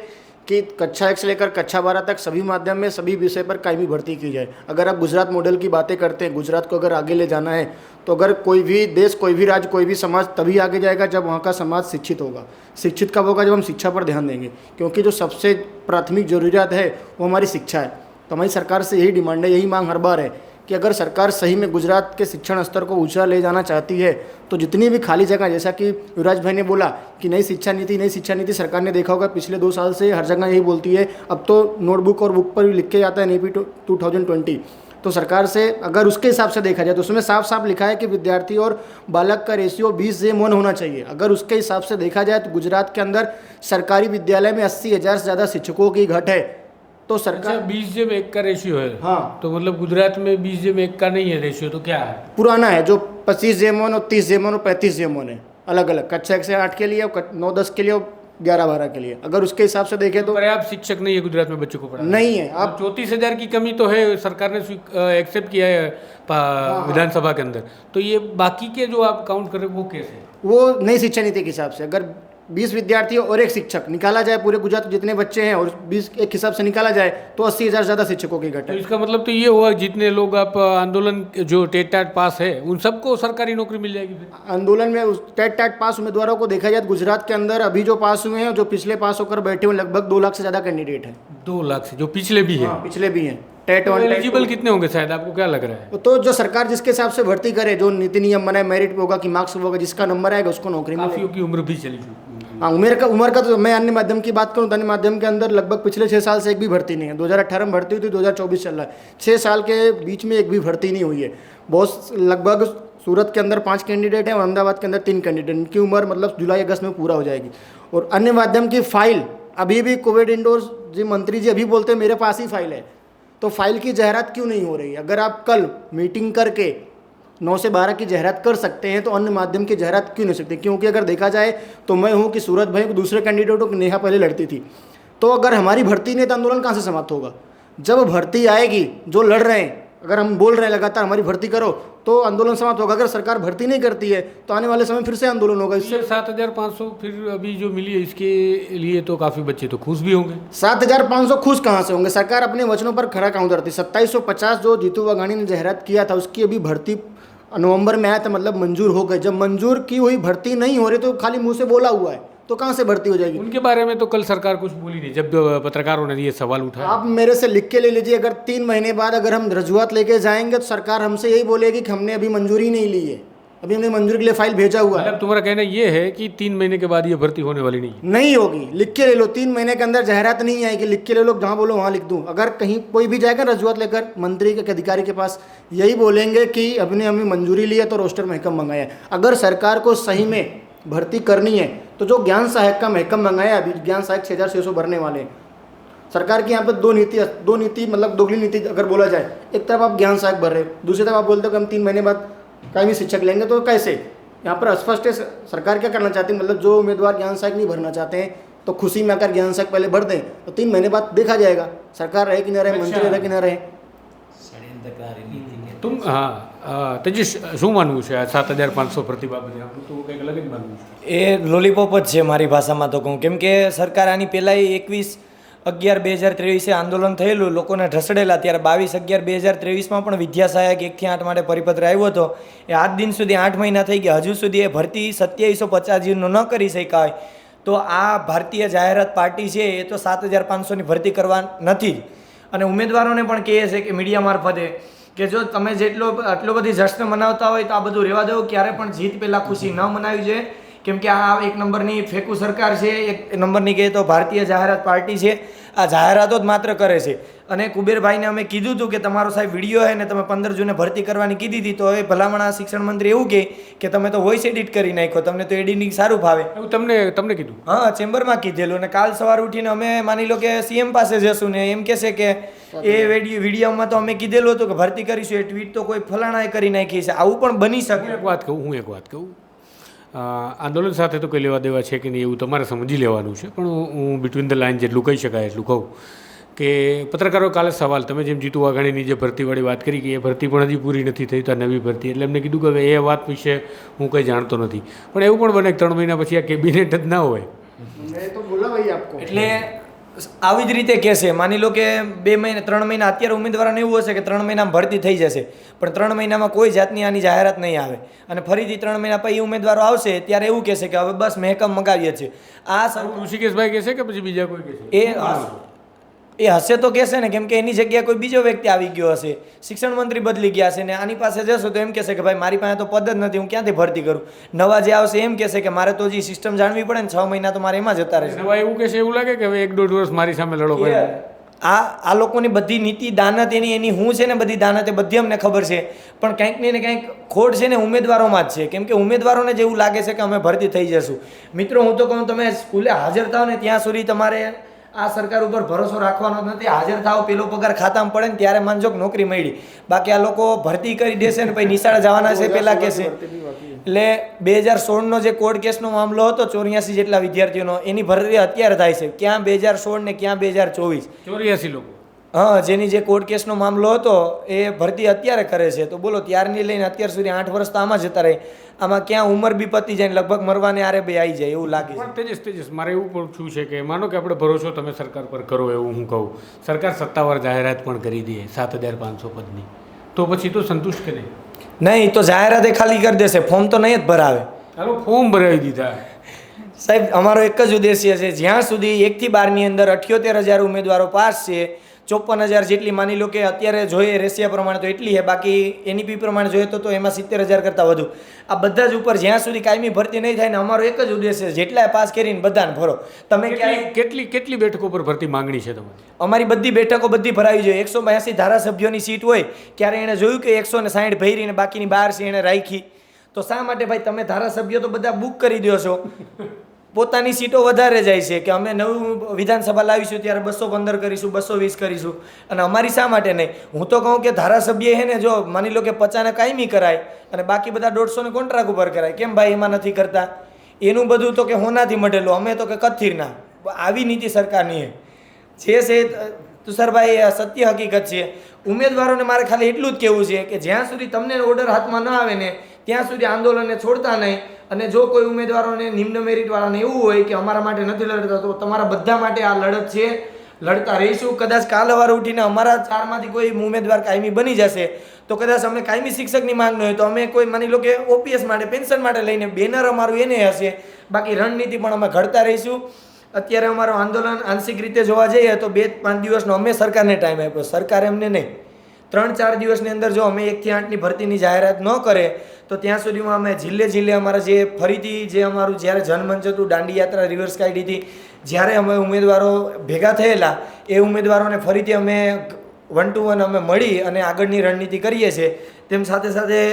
कि कक्षा 1 से लेकर कक्षा 12 तक सभी माध्यम में सभी विषय पर कायमी भर्ती की जाए. अगर आप गुजरात मॉडल की बातें करते हैं, गुजरात को अगर आगे ले जाना है तो अगर कोई भी देश, कोई भी राज्य, कोई भी समाज तभी आगे जाएगा जब वहाँ का समाज शिक्षित होगा. शिक्षित कब होगा? जब हम शिक्षा पर ध्यान देंगे, क्योंकि जो सबसे प्राथमिक ज़रूरियात है वो हमारी शिक्षा है. तो हमारी सरकार से यही डिमांड है, यही मांग हर बार है कि अगर सरकार सही में गुजरात के शिक्षण स्तर को ऊंचा ले जाना चाहती है तो जितनी भी खाली जगह, जैसा कि युवराज भाई ने बोला कि नई शिक्षा नीति सरकार ने देखा होगा पिछले 2 साल से हर जगह यही बोलती है. अब तो नोटबुक और बुक पर भी लिख के जाता है NEP 2020. तो सरकार से अगर उसके हिसाब से देखा जाए तो उसमें साफ साफ लिखा है कि विद्यार्थी और बालक का रेशियो 20:1 होना चाहिए. अगर उसके हिसाब से देखा जाए तो गुजरात के अंदर सरकारी विद्यालय में 80,000 से ज़्यादा शिक्षकों की घट है. तो सरकार 20:1 का रेशियो है. हाँ, तो मतलब गुजरात में 20:1 का नहीं है रेशियो, तो क्या है? पुराना है जो 25:1 और 30:1 और 35:1 है अलग अलग. कक्षा 1 से 8 के लिए, 9-10 के लिए और 11-12 के लिए. अगर उसके हिसाब से देखें तो पर्याप्त शिक्षक नहीं है गुजरात में बच्चों को पढ़ाने. नहीं है. आप 34,000 की कमी तो है, सरकार ने एक्सेप्ट किया है विधानसभा के अंदर. तो ये बाकी के जो आप काउंट कर रहे हो वो कैसे? वो नई शिक्षा नीति के हिसाब से अगर 20 विद्यार्थी और एक शिक्षक निकाला जाए, पूरे गुजरात में जितने बच्चे हैं और 20 एक हिसाब से निकाला जाए तो 80,000 ज़्यादा शिक्षकों की घट तो है। इसका मतलब तो ये हुआ जितने लोग आप आंदोलन जो टेट टाट पास है उन सबको सरकारी नौकरी मिल जाएगी फिर? आंदोलन में टेट टाट पास उम्मीदवारों को देखा जाए तो गुजरात के अंदर अभी जो पास हुए हैं, जो पिछले पास होकर बैठे हुए लगभग 2 लाख से ज़्यादा कैंडिडेट हैं। 2 लाख से जो पिछले भी है। हाँ, पिछले भी हैं। टेट वन एलिजिबल कितने होंगे शायद, आपको क्या लग रहा है? तो जो सरकार जिसके हिसाब से भर्ती करे, जो नीति नियम बनाए, मेरिट पे होगा कि मार्क्स होगा, जिसका नंबर आएगा उसको नौकरी मिलेगी। काफियों की उम्र भी चली गई। हाँ, उम्र का तो मैं अन्य माध्यम की बात करूँ तो अन्य माध्यम के अंदर लगभग पिछले 6 साल से एक भी भर्ती नहीं है। 2018 में भर्ती हुई थी, 2024 चल रहा है, 6 साल के बीच में एक भी भर्ती नहीं हुई है। बहुत लगभग सूरत के अंदर 5 कैंडिडेट हैं और अहमदाबाद के अंदर 3 कैंडिडेट, इनकी उम्र मतलब जुलाई अगस्त में पूरा हो जाएगी। और अन्य माध्यम की फाइल अभी भी कोविड इंडोर्स जी मंत्री जी अभी बोलते हैं मेरे पास ही फाइल है, तो फाइल की जाहिरात क्यों नहीं हो रही? अगर आप कल मीटिंग करके 9 से 12 की जाहिरात कर सकते हैं तो अन्य माध्यम की जाहिरात क्यों नहीं सकते? क्योंकि अगर देखा जाए तो मैं हूँ कि सूरत भाई दूसरे कैंडिडेटों की नेहा पहले लड़ती थी, तो अगर हमारी भर्ती नहीं तो आंदोलन कहाँ से समाप्त होगा? जब भर्ती आएगी, जो लड़ रहे हैं, अगर हम बोल रहे हैं लगातार हमारी भर्ती करो तो आंदोलन समाप्त होगा। अगर सरकार भर्ती नहीं करती है तो आने वाले समय फिर से आंदोलन होगा। इससे 7,500 फिर अभी जो मिली है इसके लिए तो काफ़ी बच्चे तो खुश भी होंगे। 7,500 खुश कहाँ से होंगे? सरकार अपने वचनों पर खरा कहाँ उतरती? 2750 जो जीतू वाघानी ने जाहिरात किया था उसकी अभी भर्ती नवंबर में आया था, मतलब मंजूर हो गई। जब मंजूर की हुई भर्ती नहीं हो रही तो खाली मुंह से बोला हुआ है, तो कहाँ से भर्ती हो जाएगी? उनके बारे में तो कल सरकार कुछ बोली नहीं जब पत्रकारों ने ये सवाल उठाया। आप मेरे से लिख के ले लीजिए, अगर 3 महीने बाद अगर हम रजूआत लेके जाएंगे तो सरकार हमसे यही बोलेगी कि हमने अभी मंजूरी नहीं ली है, अभी हमने मंजूरी के लिए फाइल भेजा हुआ है। मतलब तुम्हारा कहना ये है कि 3 महीने के बाद ये भर्ती होने वाली नहीं होगी। लिख के ले लो, 3 महीने के अंदर जाहिरात नहीं आएगी, लिख के ले लो, जहाँ बोलो वहाँ लिख दूँ। अगर कहीं कोई भी जाएगा रजूआत लेकर मंत्री के अधिकारी के पास, यही बोलेंगे कि अभी हमने मंजूरी ली है तो रोस्टर महकम मंगाया है। अगर सरकार को सही में भर्ती करनी है तो जो ज्ञान सहायक का महकम मंगाया, अभी ज्ञान सहायक 6,600 भरने वाले हैं। सरकार की यहाँ पे दो नीति मतलब दोगली नीति अगर बोला जाए, एक तरफ आप ज्ञान सहायक भर रहे हो, दूसरी तरफ आप बोलते हो कि हम 3 महीने बाद कायमी शिक्षक लेंगे, तो कैसे? यहाँ पर अस्पष्ट है सरकार क्या करना चाहती है। मतलब जो उम्मीदवार ज्ञान सहायक नहीं भरना चाहते हैं तो खुशी में आकर ज्ञान सहायक पहले भर दें, तो 3 महीने बाद देखा जाएगा सरकार रहे कि न रहे, मंत्री रहे कि न रहे। तुम તેજસ શું માનવું છે આ 7,500 પ્રતિભા બધી આપણું તો કંઈક અલગ જ માનવું છે? એ લોલીપોપ જ છે મારી ભાષામાં તો કહું, કેમ કે સરકાર આની પહેલાંય 21/11/2023 આંદોલન થયેલું, લોકોને ઢસડેલા, ત્યારે 22/11/2023 પણ વિદ્યા સહાયક 1 થી 8 માટે પરિપત્ર આવ્યો હતો. એ આજ દિન સુધી 8 મહિના થઈ ગયા, હજુ સુધી એ ભરતી 2750 ન કરી શક્યા હોય તો આ ભારતીય જાહેરાત પાર્ટી છે એ તો 7,500ની ભરતી કરવા નથી જ. અને ઉમેદવારોને પણ કહે છે કે મીડિયા મારફતે કે જો તમે આટલો બધી જશ્ન મનાવતા હોય તો આ બધું રહેવા દો, ક્યારે પણ જીત પહેલાં ખુશી ન મનાવી જોઈએ, કેમ કે આ 1 નંબરની ફેકુ સરકાર છે, 1 નંબરની કહે તો ભારતીય જાહેરાત પાર્ટી છે, આ જાહેરાતો જ માત્ર કરે છે. અને કુબેરભાઈને અમે કીધું હતું કે તમારો સાહેબ વિડીયો છે ને તમે 15 જૂને ભરતી કરવાની કીધી હતી, તો એ ભલામણા શિક્ષણ મંત્રી એવું કહે કે તમે તો વોઇસ એડિટ કરી નાખો, તમને તો એડિટિંગ સારું ફાવે. એવું તમને કીધું? હા, ચેમ્બરમાં કીધેલું. અને કાલ સવારે ઉઠીને અમે માની લો કે સીએમ પાસે જશું ને એમ કહેશે કે એ વિડીયોમાં તો અમે કીધેલું હતું કે ભરતી કરીશું, એ ટ્વીટ તો કોઈ ફલાણાએ કરી નાખી છે. આવું પણ બની શકે. હું એક વાત કહું, આંદોલન સાથે તો કોઈ લેવા દેવા છે કે નહીં એવું તમારે સમજી લેવાનું છે, પણ હું બિટવીન ધ લાઇન જેટલું કહી શકાય એટલું કહું કે પત્રકારો કાલે સવાલ, તમે જેમ જીતુ વાઘાણીની જે ભરતીવાળી વાત કરી કે એ ભરતી પણ હજી પૂરી નથી થઈ તો નવી ભરતી, એટલે એમને કીધું કે હવે એ વાત વિશે હું કંઈ જાણતો નથી. પણ એવું પણ બને કે 3 મહિના પછી આ કેબિનેટ જ ના હોય. એટલે આવી જ રીતે કહેશે. માની લો કે 2 મહિના 3 મહિના અત્યારે ઉમેદવારોને એવું હશે કે 3 મહિનામાં ભરતી થઈ જશે, પણ 3 મહિનામાં કોઈ જાતની આની જાહેરાત નહીં આવે અને ફરીથી 3 મહિના પછી ઉમેદવારો આવશે ત્યારે એવું કહેશે કે હવે બસ મહેકમ મગાવીએ છીએ. આ ઋષિકેશભાઈ કહેશે કે પછી બીજા કોઈ કહેશે? એ હશે તો કહેશે ને, કેમ કે એની જગ્યાએ કોઈ બીજો વ્યક્તિ આવી ગયો હશે, શિક્ષણ મંત્રી બદલી ગયા છે ને આની પાસે જશો તો એમ કહેશે કે ભાઈ મારી પાસે તો પદ જ નથી, હું ક્યાંથી ભરતી કરું. નવા જે આવશે એમ કહેશે કે મારે તો હજી સિસ્ટમ જાણવી પડે ને, 6 મહિના તો મારે એમાં જતા રહેશે. નવા એવું કહેશે, એવું લાગે કે હવે 1-1.5 વર્ષ મારી સામે લડો. આ લોકોની બધી નીતિ દાનત એની હું છે ને બધી દાનત એ બધી અમને ખબર છે, પણ કંઈક ને કંઈક ખોટ છે ને ઉમેદવારોમાં જ છે, કેમ કે ઉમેદવારોને જેવું લાગે છે કે અમે ભરતી થઈ જશું. મિત્રો હું તો કહું તમે સ્કૂલે હાજર થાવ ને ત્યાં સુધી તમારે આ સરકાર ઉપર ભરોસો રાખવાનો નથી. હાજર થાવ, પેલો પગાર ખાતામાં પડે ને ત્યારે માનજો કે નોકરી મળી. બાકી આ લોકો ભરતી કરી દેશે ને પછી નિશાળે જવાના છે પહેલાં કહેશે. એટલે 2016નો જે કોર્ટ કેસનો મામલો હતો 84 જેટલા વિદ્યાર્થીઓનો, એની ભરતી અત્યારે થાય છે. ક્યાં 2016 ને ક્યાં 2024? 84 લોકો હા, જેની જે કોર્ટ કેસનો મામલો હતો એ ભરતી અત્યારે કરે છે, તો બોલો ત્યારની લઈને અત્યાર સુધી 8 વર્ષ તો આમાં જતા રહે. આમાં ક્યાં ઉંમર બી પતી જાય ને લગભગ મરવાને આરે બે આવી જાય એવું લાગે છે. પણ તેજસ મારે એવું પૂછવું છે કે માનો કે આપણે ભરોસો તમે સરકાર પર કરો એવું હું કહું, સરકાર સત્તાવાર જાહેરાત પણ કરી દે 7,500 પદની, તો પછી તો સંતુષ્ટ કે નહીં? નહીં તો જાહેરાત ખાલી કરી દેશે, ફોર્મ તો નહીં જ ભરાવે. ચાલો ફોર્મ ભરાવી દીધા. સાહેબ અમારો એક જ ઉદ્દેશ્ય છે, જ્યાં સુધી 1 થી 12ની અંદર 78,000 ઉમેદવારો પાસ છે, 54,000 જેટલી માની લો કે અત્યારે જોઈએ રેશિયા પ્રમાણે તો એટલી છે, બાકી એનઈપી પ્રમાણે જોઈએ તો એમાં 70,000 કરતાં વધુ. આ બધા જ ઉપર જ્યાં સુધી કાયમી ભરતી નહીં થાય ને અમારો એક જ ઉદ્દેશ્ય છે, જેટલાય પાસ કરીને બધાને ભરો. તમે કેટલી બેઠકો પર ભરતી માંગણી છે તમારી? અમારી બધી બેઠકો બધી ભરાવી જોઈએ. 182 ધારાસભ્યોની સીટ હોય, ક્યારે એણે જોયું કે 160 ભરીને બાકીની 12 છે એણે રાખી? તો શા માટે ભાઈ તમે ધારાસભ્યો તો બધા બુક કરી દો છો, પોતાની સીટો વધારે જાય છે કે અમે નવું વિધાનસભા લાવીશું ત્યારે 215 કરીશું, 220 કરીશું, અને અમારી શા માટે નહીં? હું તો કહું કે ધારાસભ્ય હે ને, જો માની લો કે 50 કાયમી કરાય અને બાકી બધા 150 કોન્ટ્રાક્ટ ઉપર કરાય, કેમ ભાઈ એમાં નથી કરતા? એનું બધું તો કે હોનાથી મઢેલું, અમે તો કે કથિરના. આવી નીતિ સરકારની જે છે તુષારભાઈ, સત્ય હકીકત છે. ઉમેદવારોને મારે ખાલી એટલું જ કહેવું છે કે જ્યાં સુધી તમને ઓર્ડર હાથમાં ન આવે ને ત્યાં સુધી આંદોલનને છોડતા નહીં. અને જો કોઈ ઉમેદવારોને નિમ્ન મેરિટવાળાને એવું હોય કે અમારા માટે નથી લડતા, તો તમારા બધા માટે આ લડત છે, લડતા રહીશું. કદાચ કાલ સવારે ઉઠીને અમારા 4માંથી કોઈ ઉમેદવાર કાયમી બની જશે તો કદાચ અમે કાયમી શિક્ષકની માંગ ન હોય તો અમે કોઈ માની લો કે ઓપીએસ માટે, પેન્શન માટે લઈને બેનર અમારું એને હશે, બાકી રણનીતિ પણ અમે ઘડતા રહીશું. અત્યારે અમારું આંદોલન આંશિક રીતે જોવા જઈએ તો 2-5 દિવસનો અમે સરકારને ટાઈમ આપ્યો, સરકાર એમને નહીં. 3-4 દિવસની અંદર જો અમે 1 થી 8ની ભરતીની જાહેરાત ન કરે તો ત્યાં સુધીમાં અમે જિલ્લે અમારા જે ફરીથી જે અમારું જ્યારે જનમંચ હતું, દાંડી યાત્રા રિવર્સ કાઢી હતી, જ્યારે અમે ઉમેદવારો ભેગા થયેલા એ ઉમેદવારોને ફરીથી અમે 1 to 1 અમે મળી અને આગળની રણનીતિ કરીએ છીએ. તેમ સાથે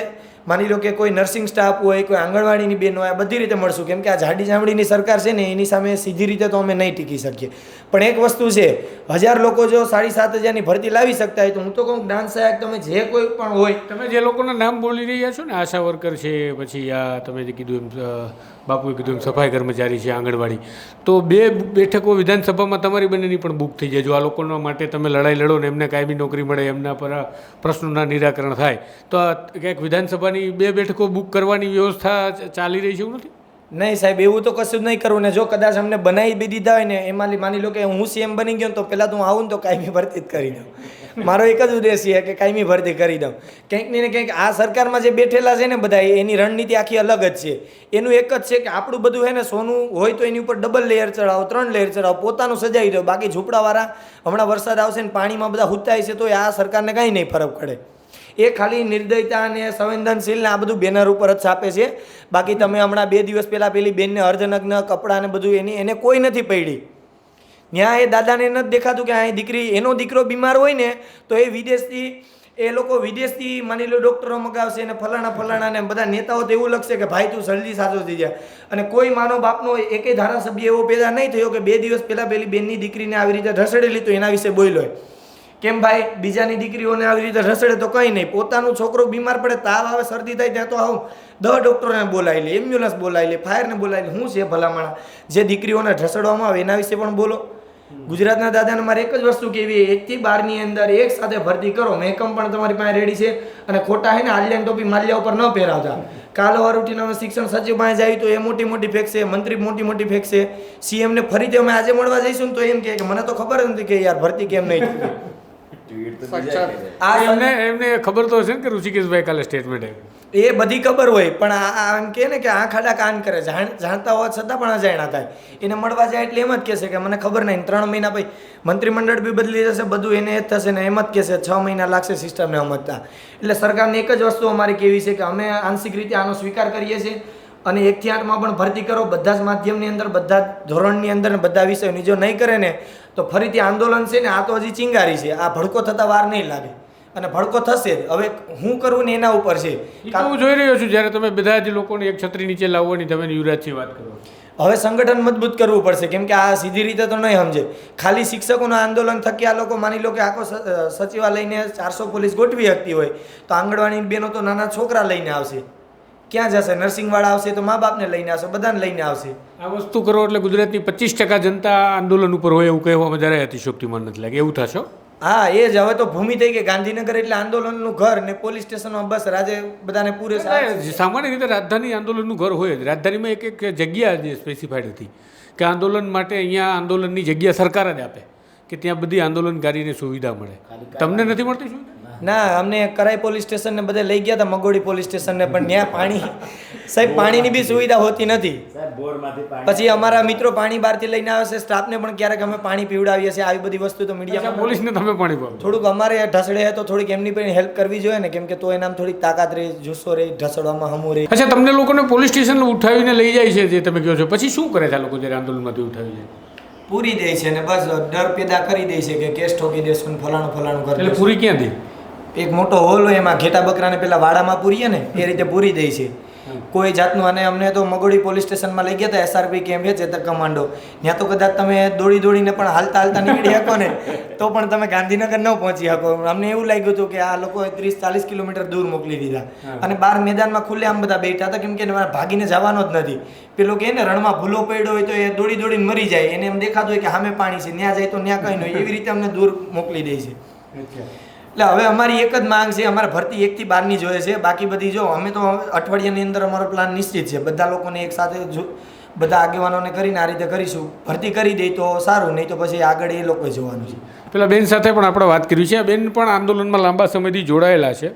માની લો કે કોઈ નર્સિંગ સ્ટાફ હોય, કોઈ આંગણવાડીની બેન હોય, આ બધી રીતે મળશું. કેમ કે આ જાડી ચામડીની સરકાર છે ને એની સામે સીધી રીતે તો અમે નહીં ટીકી શકીએ. પણ એક વસ્તુ છે, 1000 લોકો જો 7,500ની ભરતી લાવી શકતા હોય તો હું તો કહું ડાન્સ સહાયક તમે જે કોઈ પણ હોય, તમે જે લોકોના નામ બોલી રહ્યા છો ને, આશા વર્કર છે, પછી આ તમે જે કીધું એમ બાપુએ કીધું એમ સફાઈ કર્મચારી છે, આંગણવાડી, તો 2 બેઠકો વિધાનસભામાં તમારી બંનેની પણ બુક થઈ જાય. જો આ લોકોના માટે તમે લડાઈ લડો ને એમને કાયમી નોકરી મળે, એમના પર પ્રશ્નોના નિરાકરણ થાય, તો ક્યાંક વિધાનસભાની 2 બેઠકો બુક કરવાની વ્યવસ્થા ચાલી રહી છે એવું નથી? નહીં સાહેબ, એવું તો કશું જ નહીં કરવું ને. જો કદાચ અમને બનાવી બી દીધા હોય ને, એમાં માની લો કે હું સીએમ બની ગયો તો પહેલાં તો હું આવું ને તો કાયમી ભરતી જ કરી દઉં. મારો એક જ ઉદ્દેશ્ય છે કે કાયમી ભરતી કરી દઉં. કંઈક ને કંઈક આ સરકારમાં જે બેઠેલા છે ને બધા, એની રણનીતિ આખી અલગ જ છે. એનું એક જ છે કે આપણું બધું છે ને સોનું હોય તો એની ઉપર ડબલ લેયર ચડાવો, 3 લેયર ચડાવો, પોતાનું સજાવી દો. બાકી ઝૂંપડાવાળા હમણાં વરસાદ આવશે ને પાણીમાં બધા હુતાય છે તો આ સરકારને કાંઈ નહીં ફરક પડે. એ ખાલી નિર્દયતા અને સંવેદનશીલ ને આ બધું બેનર ઉપર જ છાપે છે. બાકી તમે હમણાં 2 દિવસ પહેલાં પેલી બેનને અર્ધનગ્ન કપડાં ને બધું એને કોઈ નથી પડી. ત્યાં એ દાદાને નથી દેખાતું કે આ દીકરી, એનો દીકરો બીમાર હોય ને તો એ વિદેશથી માની લો ડૉક્ટરો મગાવશે ને ફલાણા ને બધા નેતાઓ તો એવું લખશે કે ભાઈ તું જલ્દી સાજો થઈ જાય. અને કોઈ માનો બાપનો એકેય ધારાસભ્ય એવો પેદા નહીં થયો કે 2 દિવસ પહેલાં પેલી બેનની દીકરીને આવી રીતે ઢસડેલી તો એના વિશે બોલ્યો હોય. કેમ ભાઈ, બીજાની દીકરીઓને આવી રીતે રસડે તો કંઈ નહીં, પોતાનું છોકરો બીમાર પડે, તાવ આવે, શરદી થાય ત્યાં તો આવું 10 ડૉક્ટરોને બોલાવી લે, એમ્બ્યુલન્સ બોલાવી લે, ફાયરને બોલાવી લે. શું છે ભલામણ જે દીકરીઓને ઢસડવામાં આવે એના વિશે પણ બોલો. ગુજરાતના દાદાને મારે એક જ વસ્તુ કહેવી, 1 થી 12ની અંદર એક સાથે ભરતી કરો. મહેકમ પણ તમારી પાસે રેડી છે અને ખોટા છે ને આલિયાન ટોપી માલ્યા ઉપર ન પહેરાવતા. કાલ વાર ઉઠીને અમે શિક્ષણ સચિવ પાસે જઈએ તો એ મોટી ફેક છે, મંત્રી મોટી ફેક છે. સીએમને ફરીથી અમે આજે મળવા જઈશું ને તો એમ કહે કે મને તો ખબર જ નથી કે યાર ભરતી કેમ નહીં થતી. એમને ખબર તો હશે ને કે ઋષિકેશભાઈ કાલે સ્ટેટમેન્ટ આપ્યું? એ બધી ખબર હોય પણ આ એમ કહે ને કે આ ખાડા કાન કરે, જાણતા હોવા છતાં પણ અજાણ્યા થાય. એને મળવા જાય એટલે એમ જ કહેશે કે મને ખબર નહીં. 3 મહિના પછી મંત્રીમંડળ બી બદલી જશે, બધું એને જ થશે ને એમ જ કહેશે 6 મહિના લાગશે સિસ્ટમને સમજતા. એટલે સરકારને એક જ વસ્તુ અમારી કેવી છે કે અમે આંશિક રીતે આનો સ્વીકાર કરીએ છીએ અને 1 થી 8માં પણ ભરતી કરો, બધા જ માધ્યમની અંદર, બધા જ ધોરણની અંદર ને બધા વિષયોની. જો નહીં કરે ને તો ફરીથી આંદોલન છે ને આ તો હજી ચિંગારી છે, આ ભડકો થતાં વાર નહીં લાગે અને ભડકો થશે જ. હવે હું કરવું ને એના ઉપર છે. હું જોઈ રહ્યો છું જ્યારે તમે બધા જ લોકોને એક છત્રી નીચે લાવવાની તમે યુવરાજથી વાત કરો. હવે સંગઠન મજબૂત કરવું પડશે કેમ કે આ સીધી રીતે તો નહીં સમજે. ખાલી શિક્ષકોના આંદોલન થકી આ લોકો માની લો કે આખો સચિવાલયને 400 પોલીસ ગોઠવી શકતી હોય તો આંગણવાડીની બહેનો તો નાના છોકરા લઈને આવશે, ક્યાં જશે? નર્સિંગવાળા આવશે તો મા બાપને લઈને આવશે, બધાને લઈને આવશે. આ વસ્તુ કરો એટલે ગુજરાતની 25% જનતા આંદોલન ઉપર હોય એવું કહેવામાં જરાય અતિશયોક્તિમાન નથી લાગે, એવું થશે? હા એ જ, હવે તો ભૂમિ થઈ ગઈ ગાંધીનગર એટલે આંદોલનનું ઘર ને પોલીસ સ્ટેશનમાં બસ રાજે બધાને પૂરે એટલે સામાન્ય રીતે રાજધાની આંદોલનનું ઘર હોય જ. રાજધાનીમાં એક જગ્યા જે સ્પેસિફાઈડ હતી કે આંદોલન માટે અહીંયા આંદોલનની જગ્યા સરકાર જ આપે કે ત્યાં બધી આંદોલનકારીને સુવિધા મળે. તમને નથી મળતી સુવિધા? ના, અમને કરાઈ પોલીસ સ્ટેશનને બધે લઈ ગયા હતા, મગોડી પોલીસ સ્ટેશનને, પણ ત્યાં પાણી સાહેબ પાણીની બી સુવિધા હોતી નથી. પછી અમારા મિત્રો પાણી બહારથી લઈને આવે છે, સ્ટાફને પણ ક્યારેક અમે પાણી પીવડાવીએ છીએ. આવી બધી વસ્તુ તો મીડિયામાં પોલીસને તમે પાણી પાવો? થોડુંક અમારે ઢસડે તો થોડીક એમની પણ હેલ્પ કરવી જોઈએ ને, કેમ કે તો એનામ થોડીક તાકાત રહે, જુસ્સો રહે, ઢસડવામાં હમું રહે. અચ્છા, તમને લોકોને પોલીસ સ્ટેશન ઉઠાવીને લઈ જાય છે જે તમે કહો છો, પછી શું કરે છે આ લોકો જ્યારે આંદોલનમાંથી ઉઠાવી જાય? પૂરી દે છે ને બસ ડર પેદા કરી દે છે કે કેસ ઠોકી દેશું ને ફલાણું ફલાણું કરી એટલે પૂરી ક્યાં દે? એક મોટો હોલ હોય એમાં ઘેટા બકરાને પેલા વાડામાં પૂરીએ ને એ રીતે પૂરી દે છે કોઈ જાતનું. અને અમને તો મગોડી પોલીસ સ્ટેશનમાં લઈ ગયા હતા, SRP કેમ્પ છે ચેતક કમાન્ડો. ત્યાં તો કદાચ તમે દોડી દોડીને પણ હાલતા હાલતા નીકળી શકો ને તો પણ તમે ગાંધીનગર ન પહોંચી શકો. અમને એવું લાગ્યું હતું કે આ લોકોએ 30-40 કિલોમીટર દૂર મોકલી દીધા અને બહાર મેદાનમાં ખુલ્લે આમ બધા બેઠા હતા, કેમ કે ભાગીને જવાનો જ નથી. પેલો કે ને રણમાં ભૂલો પડ્યો હોય તો એ દોડી દોડીને મરી જાય, એને એમ દેખાતું હોય કે સામે પાણી છે, ત્યાં જાય તો ત્યાં કંઈ નહીં, એવી રીતે અમને દૂર મોકલી દે છે. એટલે હવે અમારી એક જ માંગ છે, અમારે ભરતી 1 થી 12ની જોઈએ છે. બાકી બધી જો અમે તો અઠવાડિયાની અંદર અમારો પ્લાન નિશ્ચિત છે, બધા લોકોને એક સાથે બધા આગેવાનોને કરીને આ રીતે કરીશું. ભરતી કરી દે તો સારું, નહીં તો પછી આગળ એ લોકો જોવાનું છે. પેલા બેન સાથે પણ આપણે વાત કરી છે. બેન પણ આંદોલનમાં લાંબા સમયથી જોડાયેલા છે.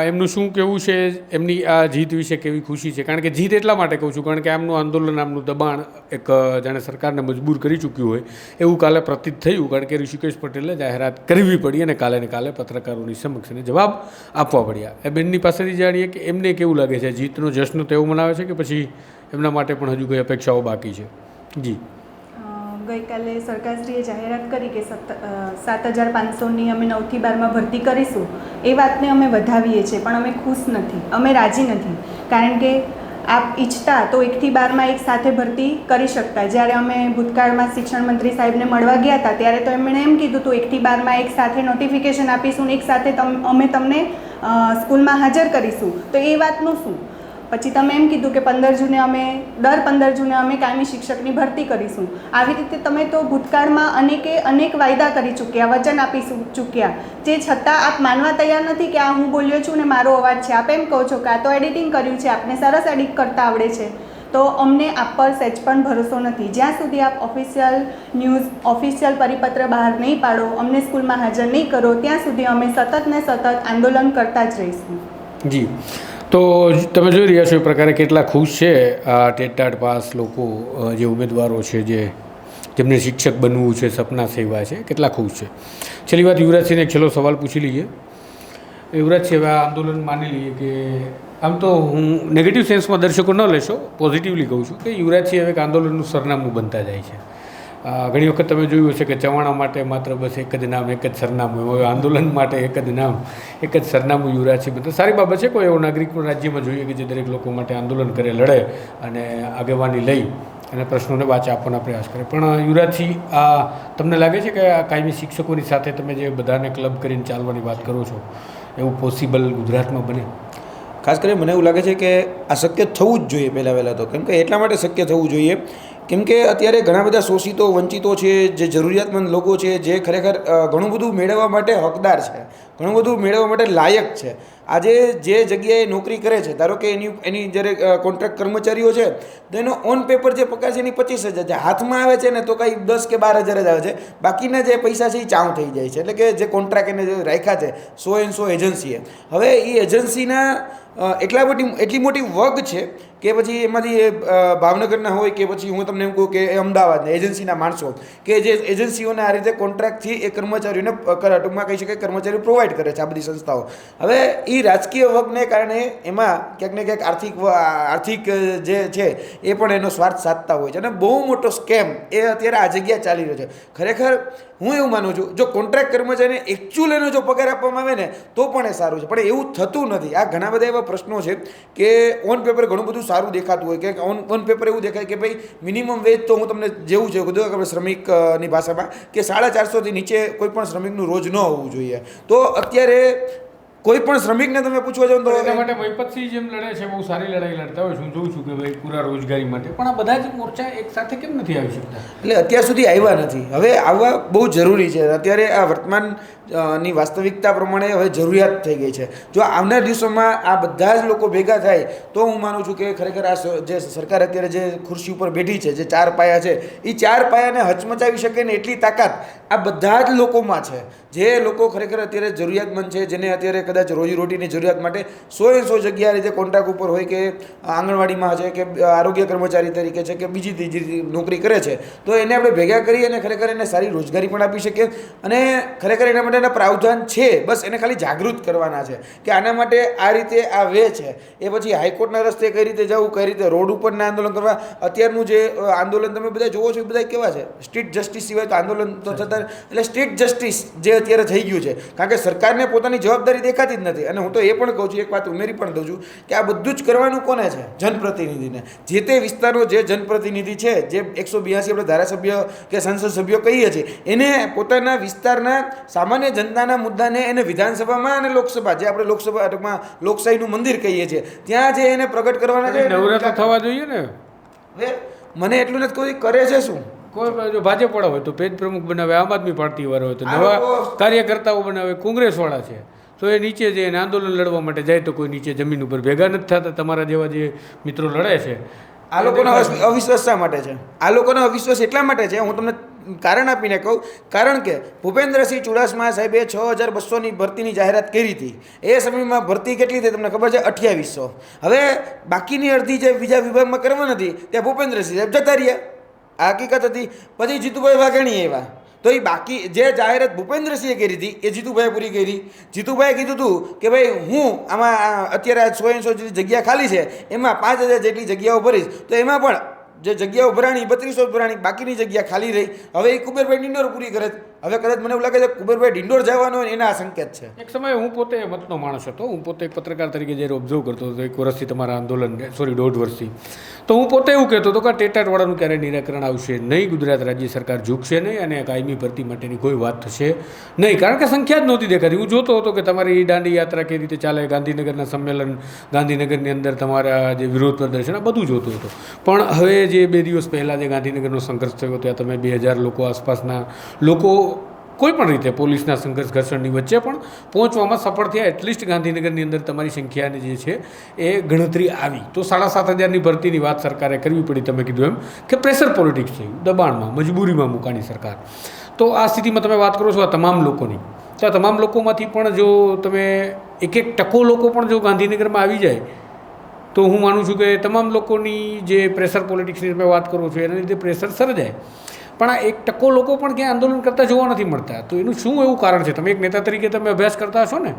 એમનું શું કહેવું છે, એમની આ જીત વિશે કેવી ખુશી છે? કારણ કે જીત એટલા માટે કહું છું કારણ કે આમનું આંદોલન, આમનું દબાણ એક જાણે સરકારને મજબૂર કરી ચૂક્યું હોય એવું કાલે પ્રતીત થયું, કારણ કે ઋષિકેશ પટેલે જાહેરાત કરવી પડી અને કાલે ને કાલે પત્રકારોની સમક્ષ એને જવાબ આપવા પડ્યા. એ બેનની પાસેથી જાણીએ કે એમને કેવું લાગે છે, જીતનો જશ્ન તેઓ મનાવે છે કે પછી એમના માટે પણ હજુ કોઈ અપેક્ષાઓ બાકી છે? જી, ગઈકાલે સરકારશ્રીએ જાહેરાત કરી કે 7,500ની અમે 9 થી 12માં ભરતી કરીશું. એ વાતને અમે વધાવીએ છીએ, પણ અમે ખુશ નથી, અમે રાજી નથી. કારણ કે આપ ઈચ્છતા તો 1 થી 12માં એક સાથે ભરતી કરી શકતા. જ્યારે અમે ભૂતકાળમાં શિક્ષણ મંત્રી સાહેબને મળવા ગયા હતા ત્યારે તો એમણે એમ કીધું હતું 1 થી 12માં એક સાથે નોટિફિકેશન આપીશું ને એક સાથે અમે તમને સ્કૂલમાં હાજર કરીશું. તો એ વાતનું શું? પછી તમે એમ કીધું કે 15 જૂને અમે દર 15 જૂને અમે કાયમી શિક્ષકની ભરતી કરીશું. આવી રીતે તમે તો ભૂતકાળમાં અનેક વાયદા કરી ચૂક્યા, વચન આપી ચૂક્યા, જે છતાં આપ માનવા તૈયાર નથી કે આ હું બોલ્યો છું ને મારો અવાજ છે. આપ એમ કહો છો કે આ તો એડિટિંગ કર્યું છે, આપને સરસ એડિટ કરતા આવડે છે. તો અમને આપ પર સહેજ પણ ભરોસો નથી. જ્યાં સુધી આપ ઓફિશિયલ ન્યૂઝ, ઓફિશિયલ પરિપત્ર બહાર નહીં પાડો, અમને સ્કૂલમાં હાજર નહીં કરો, ત્યાં સુધી અમે સતત ને સતત આંદોલન કરતા જ રહીશું. જી, તો તમે જોઈ રહ્યા છો એ પ્રકારે કેટલા ખુશ છે આ ટેટ પાસ લોકો, જે ઉમેદવારો છે, જેમને શિક્ષક બનવું છે, સપના સેવા છે, કેટલા ખુશ છે. છેલ્લી વાત યુવરાજસિંહને એક છેલ્લો સવાલ પૂછી લઈએ. યુવરાજસિંહ, હવે આ આંદોલન માની લઈએ કે આમ તો હું નેગેટિવ સેન્સમાં દર્શકો ન લેશો, પોઝિટિવલી કહું છું કે યુવરાજસિંહ હવે એક આંદોલનનું સરનામું બનતા જાય છે. ઘણી વખત તમે જોયું હશે કે ચવાણા માટે માત્ર બસ એક જ નામ, એક જ સરનામું. હવે આંદોલન માટે એક જ નામ, એક જ સરનામું યુવરાજસિંહ બનતા સારી બાબત છે. કોઈ એવો નાગરિક પણ રાજ્યમાં જોઈએ કે જે દરેક લોકો માટે આંદોલન કરે, લડે અને આગેવાની લઈ અને પ્રશ્નોને વાચા આપવાના પ્રયાસ કરે. પણ યુવરાજસિંહ, આ તમને લાગે છે કે આ કાયમી શિક્ષકોની સાથે તમે જે બધાને ક્લબ કરીને ચાલવાની વાત કરો છો એવું પોસિબલ ગુજરાતમાં બને? ખાસ કરીને મને એવું લાગે છે કે આ શક્ય થવું જ જોઈએ પહેલાં તો. કેમ કે એટલા માટે શક્ય થવું જોઈએ કેમ કે અત્યારે ઘણા બધા શોષિતો, વંચિતો છે, જે જરૂરિયાતમંદ લોકો છે, જે ખરેખર ઘણું બધું મેળવવા માટે હકદાર છે, ઘણું બધું મેળવવા માટે લાયક છે. આજે જે જગ્યાએ નોકરી કરે છે, ધારો કે એની જ્યારે કોન્ટ્રાક્ટ કર્મચારીઓ છે તો એનો ઓન પેપર જે પગાર છે એની 25,000 છે, હાથમાં આવે છે ને તો કંઈ 10 કે 12,000 જ આવે છે. બાકીના જે પૈસા છે એ ચાઉ થઈ જાય છે. એટલે કે જે કોન્ટ્રાક્ટ એને જે રાખ્યા છે 100 એજન્સીએ, હવે એ એજન્સીના એટલી મોટી વર્ગ છે કે પછી એમાંથી ભાવનગરના હોય કે પછી હું તમને એમ કહું કે અમદાવાદના એજન્સીના માણસો કે જે એજન્સીઓને આ રીતે કોન્ટ્રાક્ટથી એ કર્મચારીઓને ટૂંકમાં કહી શકાય કર્મચારીઓ પ્રોવાઈડ કરે છે આ બધી સંસ્થાઓ. હવે એ રાજકીય વર્ગને કારણે એમાં ક્યાંક ને ક્યાંક આર્થિક જે છે એ પણ એનો સ્વાર્થ સાધતા હોય છે અને બહુ મોટો સ્કેમ એ અત્યારે આ જગ્યાએ ચાલી રહ્યો છે. ખરેખર હું એવું માનું છું જો કોન્ટ્રાક્ટ કર્મચારીને એકચ્યુઅલ એનો જો પગાર આપવામાં આવે ને તો પણ એ સારું છે, પણ એવું થતું નથી. આ ઘણા બધા એવા પ્રશ્નો છે કે ઓન પેપર ઘણું બધું સારું દેખાતું હોય કે ઓન પેપર એવું દેખાય કે ભાઈ મિનિમમ વેજ તો હું તમને જેવું છે કીધું કે શ્રમિકની ભાષામાં કે 450થી નીચે કોઈ પણ શ્રમિકનું રોજ ન હોવું જોઈએ. તો અત્યારે કોઈ પણ શ્રમિકને તમે પૂછવા જાઓ તો એના માટે મહિપતસિંહ જેમ લડે છે બહુ સારી લડાઈ લડતા હોય છું જોઉં છું કે ભાઈ પૂરા રોજગારી માટે, પણ આ બધા જ મોરચા એક સાથે કેમ નથી આવી શકતા? એટલે અત્યાર સુધી આવ્યા નથી, હવે આવવા બહુ જરૂરી છે. અત્યારે આ વર્તમાન ની વાસ્તવિકતા પ્રમાણે હવે જરૂરિયાત થઈ ગઈ છે. જો આવનાર દિવસોમાં આ બધા જ લોકો ભેગા થાય તો હું માનું છું કે ખરેખર આ જે સરકાર અત્યારે જે ખુરશી ઉપર બેઠી છે, જે 4 પાયા છે, એ 4 પાયાને હચમચાવી શકે ને એટલી તાકાત આ બધા જ લોકોમાં છે. જે લોકો ખરેખર અત્યારે જરૂરિયાતમંદ છે, જેને અત્યારે કદાચ રોજીરોટીની જરૂરિયાત માટે 100 જગ્યા રીતે કોન્ટ્રાક્ટ ઉપર હોય કે આંગણવાડીમાં છે કે આરોગ્ય કર્મચારી તરીકે છે કે બીજી ત્રીજી નોકરી કરે છે, તો એને આપણે ભેગા કરી અને ખરેખર એને સારી રોજગારી પણ આપી શકીએ. અને ખરેખર એના માટેના પ્રાવધાન છે, બસ એને ખાલી જાગૃત કરવાના છે કે આના માટે આ રીતે આ વે છે. એ પછી હાઈકોર્ટના રસ્તે કઈ રીતે જવું, કઈ રીતે રોડ ઉપરના આંદોલન કરવા. અત્યારનું જે આંદોલન તમે બધા જોવો છો એ બધા કેવા છે, સ્ટ્રીટ જસ્ટિસ સિવાય તો આંદોલન તો થતા, એટલે સ્ટ્રીટ જસ્ટિસ જે અત્યારે થઈ ગયું છે, કારણ કે સરકારને પોતાની જવાબદારી દેખાતી જ નથી. અને હું તો એ પણ કહું છું, એક વાત ઉમેરી પણ દઉં છું કે આ બધું જ કરવાનું કોને છે? જનપ્રતિનિધિને. જે તે વિસ્તારનો જે જનપ્રતિનિધિ છે, જે 182 આપણે ધારાસભ્ય કે સંસદ સભ્યો કહીએ છીએ, એને પોતાના વિસ્તારના સામાન્ય જનતાના મુદ્દાને એને વિધાનસભામાં અને લોકસભા, જે આપણે લોકસભા ટૂંકમાં લોકશાહીનું મંદિર કહીએ છીએ, ત્યાં જે એને પ્રગટ કરવાના છે. નવરાત્ર થવા જોઈએ ને. હવે મને એટલું નથી કોઈ કરે છે શું? કોઈ જો ભાજપવાળા હોય તો પેજ પ્રમુખ બનાવે, આમ આદમી પાર્ટીવાળા હોય તો નવા કાર્યકર્તાઓ બનાવે, કોંગ્રેસવાળા છે તો એ નીચે જઈને એને આંદોલન લડવા માટે જાય તો કોઈ નીચે જમીન ઉપર ભેગા નથી થતા. તમારા જેવા જે મિત્રો લડે છે, આ લોકોનો અવિશ્વાસ શા માટે છે? આ લોકોનો અવિશ્વાસ એટલા માટે છે, હું તમને કારણ આપીને કહું. કારણ કે ભૂપેન્દ્રસિંહ ચુડાસમા સાહેબે 6200ની ભરતીની જાહેરાત કરી હતી. એ સમયમાં ભરતી કેટલી થઈ તમને ખબર છે? 2800. હવે બાકીની અડધી જે બીજા વિભાગમાં કરવા નથી ત્યાં ભૂપેન્દ્રસિંહ સાહેબ જતા રહ્યા. આ હકીકત હતી. પછી જીતુભાઈ વાઘાણી આવ્યા તો એ બાકી જે જાહેરાત ભૂપેન્દ્રસિંહે કરી હતી એ જીતુભાઈએ પૂરી કરી. જીતુભાઈએ કીધું હતું કે ભાઈ હું આમાં અત્યારે 100 જેટલી જગ્યા ખાલી છે, એમાં 5000 જેટલી જગ્યાઓ ભરીશ. તો એમાં પણ જે જગ્યાઓ ભરાણી 3200 ભરાણી, બાકીની જગ્યા ખાલી રહી. હવે એ કુબેરભાઈ ડિંડોર પૂરી કરે. હવે કદાચ મને એવું લાગે છે કુબેરભાઈ ડિંડોર જવાનો હોય એના સંકેત છે. એક સમયે હું પોતે મતનો માણસ હતો. હું પોતે એક પત્રકાર તરીકે જ્યારે ઓબ્ઝર્વ કરતો હતો 1 વર્ષથી તમારા આંદોલન, સોરી 1.5 વર્ષથી, તો હું પોતે એવું કહેતો હતો કે ટેટાટવાળાનું ક્યારેય નિરાકરણ આવશે નહીં, ગુજરાત રાજ્ય સરકાર ઝૂકશે નહીં અને કાયમી ભરતી માટેની કોઈ વાત થશે નહીં, કારણ કે સંખ્યા જ નહોતી દેખાતી. હું જોતો હતો કે તમારી દાંડી યાત્રા કેવી રીતે ચાલે, ગાંધીનગરના સંમેલન, ગાંધીનગરની અંદર તમારા જે વિરોધ પ્રદર્શન, આ બધું જોતો હતો. પણ હવે જે 2 દિવસ પહેલાં જે ગાંધીનગરનો સંઘર્ષ થયો ત્યાં તમે 2000 લોકો આસપાસના લોકો કોઈ પણ રીતે પોલીસના સંઘર્ષ ઘર્ષણની વચ્ચે પણ પહોંચવામાં સફળ થયા. એટલીસ્ટ ગાંધીનગરની અંદર તમારી સંખ્યાની જે છે એ ગણતરી આવી. તો 7500ની ભરતીની વાત સરકારે કરવી પડી. તમે કીધું એમ કે પ્રેશર પોલિટિક્સ થયું, દબાણમાં, મજબૂરીમાં મુકાણી સરકાર. તો આ સ્થિતિમાં તમે વાત કરો છો આ તમામ લોકોની, તો આ તમામ લોકોમાંથી પણ જો તમે 1% લોકો પણ જો ગાંધીનગરમાં આવી જાય તો હું માનું છું કે તમામ લોકોની જે પ્રેશર પોલિટિક્સની તમે વાત કરો છો એના લીધે પ્રેશર સર્જાય. પણ આ 1% લોકો પણ ક્યાંય આંદોલન કરતા જોવા નથી મળતા. તો એનું શું એવું કારણ છે? તમે એક નેતા તરીકે તમે અભ્યાસ કરતા હશો ને.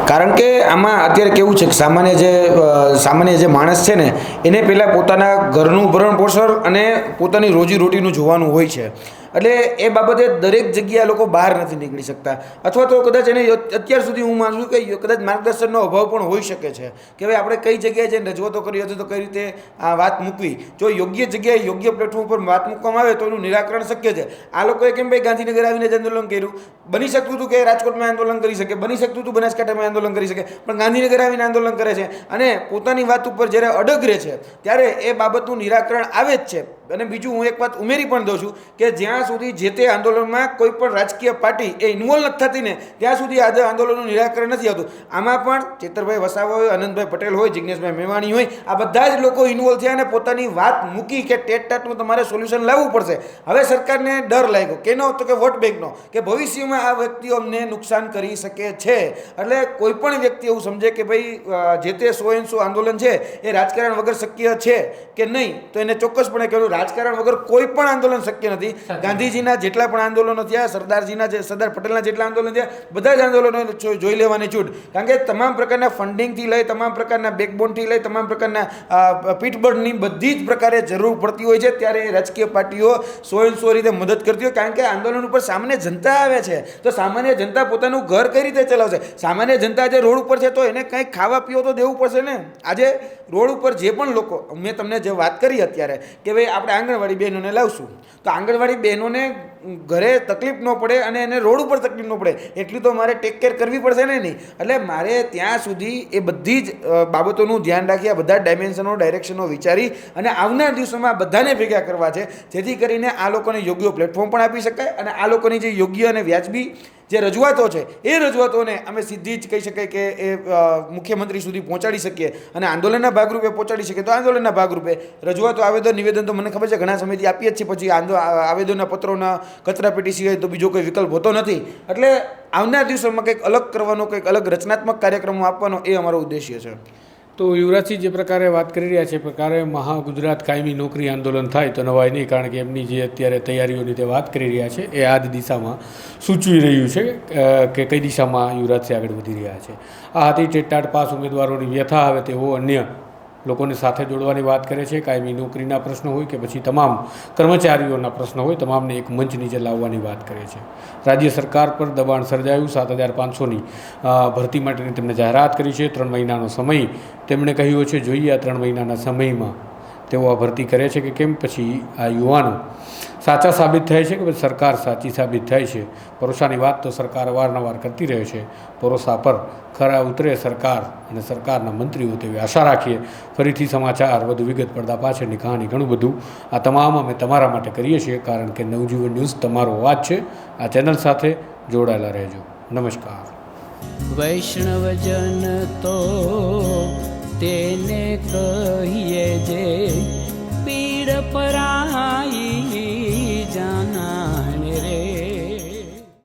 કારણ કે આમાં અત્યારે કેવું છે કે સામાન્ય જે માણસ છે ને એને પહેલાં પોતાના ઘરનું ભરણ પોષણ અને પોતાની રોજીરોટીનું જોવાનું હોય છે. એટલે એ બાબતે દરેક જગ્યાએ લોકો બહાર નથી નીકળી શકતા, અથવા તો કદાચ એને અત્યાર સુધી હું માનું છું કે કદાચ માર્ગદર્શનનો અભાવ પણ હોઈ શકે છે કે ભાઈ આપણે કઈ જગ્યાએ જઈને રજૂઆતો કરી હતી તો કઈ રીતે આ વાત મૂકવી. જો યોગ્ય જગ્યાએ યોગ્ય પ્લેટફોર્મ પર વાત મૂકવામાં આવે તો એનું નિરાકરણ શક્ય છે. આ લોકોએ કેમ ભાઈ ગાંધીનગર આવીને જ આંદોલન કર્યું? બની શકતું હતું કે રાજકોટમાં આંદોલન કરી શકે, બની શકતું હતું બનાસકાંઠામાં આંદોલન કરી શકે, પણ ગાંધીનગર આવીને આંદોલન કરે છે અને પોતાની વાત ઉપર જ્યારે અડગ રહે છે ત્યારે એ બાબતનું નિરાકરણ આવે જ છે. અને બીજું હું એક વાત ઉમેરી પણ દઉં છું કે જ્યાં સુધી જે તે આંદોલનમાં કોઈ પણ રાજકીય પાર્ટી એ ઇન્વોલ્વ નથી થતી ને ત્યાં સુધી આજે આંદોલનનું નિરાકરણ નથી આવતું. આમાં પણ ચેતરભાઈ વસાવા હોય, આનંદભાઈ પટેલ હોય, જિજ્ઞેશભાઈ મેવાણી હોય, આ બધા જ લોકો ઇન્વોલ્વ થયા અને પોતાની વાત મૂકી કે ટેટનું તમારે સોલ્યુશન લાવવું પડશે. હવે સરકારને ડર લાગ્યો કેનો? તો કે વોટ બેંકનો, કે ભવિષ્યમાં આ વ્યક્તિઓ અમને નુકસાન કરી શકે છે. એટલે કોઈ પણ વ્યક્તિ એવું સમજે કે ભાઈ જે તે 100 આંદોલન છે એ રાજકારણ વગર શક્ય છે કે નહીં, તો એને ચોક્કસપણે કહેવું રાજકારણ વગર કોઈ પણ આંદોલન શક્ય નથી. ગાંધીજીના જેટલા પણ આંદોલનો થયા, સરદાર પટેલના જેટલા આંદોલન થયા, બધા જ આંદોલનો જોઈ લેવાની છૂટ. કારણ કે તમામ પ્રકારના ફંડિંગથી લઈ, તમામ પ્રકારના બેકબોનથી લઈ, તમામ પ્રકારના પીઠબળની બધી જ પ્રકારે જરૂર પડતી હોય છે. ત્યારે રાજકીય પાર્ટીઓ 100 રીતે મદદ કરતી હોય. કારણ કે આંદોલન ઉપર સામાન્ય જનતા આવે છે તો સામાન્ય જનતા પોતાનું ઘર કઈ રીતે ચલાવશે? સામાન્ય જનતા જે રોડ ઉપર છે તો એને કંઈક ખાવા પીવો તો દેવું પડશે ને. આજે રોડ ઉપર જે પણ લોકો, મેં તમને જે વાત કરી અત્યારે કે ભાઈ આપણે આંગણવાડી બહેનોને લાવશું, તો આંગણવાડી બહેનોને ઘરે તકલીફ ન પડે અને એને રોડ ઉપર તકલીફ ન પડે એટલી તો મારે ટેક કેર કરવી પડશે ને નહીં. એટલે મારે ત્યાં સુધી એ બધી જ બાબતોનું ધ્યાન રાખી આ બધા ડાયમેન્શનો ડાયરેક્શનો વિચારી અને આવનાર દિવસોમાં બધાને ભેગા કરવા છે, જેથી કરીને આ લોકોને યોગ્ય પ્લેટફોર્મ પણ આપી શકાય અને આ લોકોની જે યોગ્ય અને વ્યાજબી જે રજૂઆતો છે એ રજૂઆતોને અમે સીધી જ કહી શકાય કે એ મુખ્યમંત્રી સુધી પહોંચાડી શકીએ અને આંદોલનના ભાગરૂપે પહોંચાડી શકીએ. તો આંદોલનના ભાગરૂપે રજૂઆતો, આવેદન, નિવેદન તો મને ખબર છે ઘણા સમયથી આપીએ જ છીએ, પછી આવેદનના પત્રોના કચરાપેટી સિવાય તો બીજો કોઈ વિકલ્પ હોતો નથી. એટલે આવનાર દિવસોમાં કંઈક અલગ કરવાનો, કંઈક અલગ રચનાત્મક કાર્યક્રમો આપવાનો એ અમારો ઉદ્દેશ્ય છે. તો યુવરાજસિંહ જે પ્રકારે વાત કરી રહ્યા છે એ પ્રકારે મહાગુજરાત કાયમી નોકરી આંદોલન થાય તો નવાય નહીં, કારણ કે એમની જે અત્યારે તૈયારીઓની તે વાત કરી રહ્યા છે એ આ જ દિશામાં સૂચવી રહ્યું છે કે કઈ દિશામાં યુવરાજસિંહ આગળ વધી રહ્યા છે. આ હતી ટેટાટ પાસ ઉમેદવારોની વ્યથા. હવે તેઓ અન્ય લોકોને સાથે જોડવાની વાત કરે છે. કાયમી નોકરીના પ્રશ્નો હોય કે પછી તમામ કર્મચારીઓના પ્રશ્નો હોય, તમામને એક મંચ નીચે લાવવાની વાત કરે છે. રાજ્ય સરકાર પર દબાણ સર્જાયું. 7,500ની ભરતી માટેની તેમણે જાહેરાત કરી છે. 3 મહિનાનો સમય તેમણે કહ્યો છે. જોઈએ આ 3 મહિનાના સમયમાં તેઓ આ ભરતી કરે છે કે કેમ, પછી આ યુવાનો સાચા સાબિત થાય છે કે પછી સરકાર સાચી સાબિત થાય છે. ભરોસાની વાત તો સરકાર અવારનવાર કરતી રહે છે. ભરોસા પર ખરા ઉતરે સરકાર અને સરકારના મંત્રીઓ, તેવી આશા રાખીએ. ફરીથી સમાચાર, વધુ વિગત, પડદા પાછળની કહાની, ઘણું બધું આ તમામ અમે તમારા માટે કરીએ છીએ, કારણ કે નવજીવન ન્યૂઝ તમારો અવાજ છે. આ ચેનલ સાથે જોડાયેલા રહેજો. નમસ્કાર. વૈષ્ણવજન તો તેને કહીએ જે પીડ પરા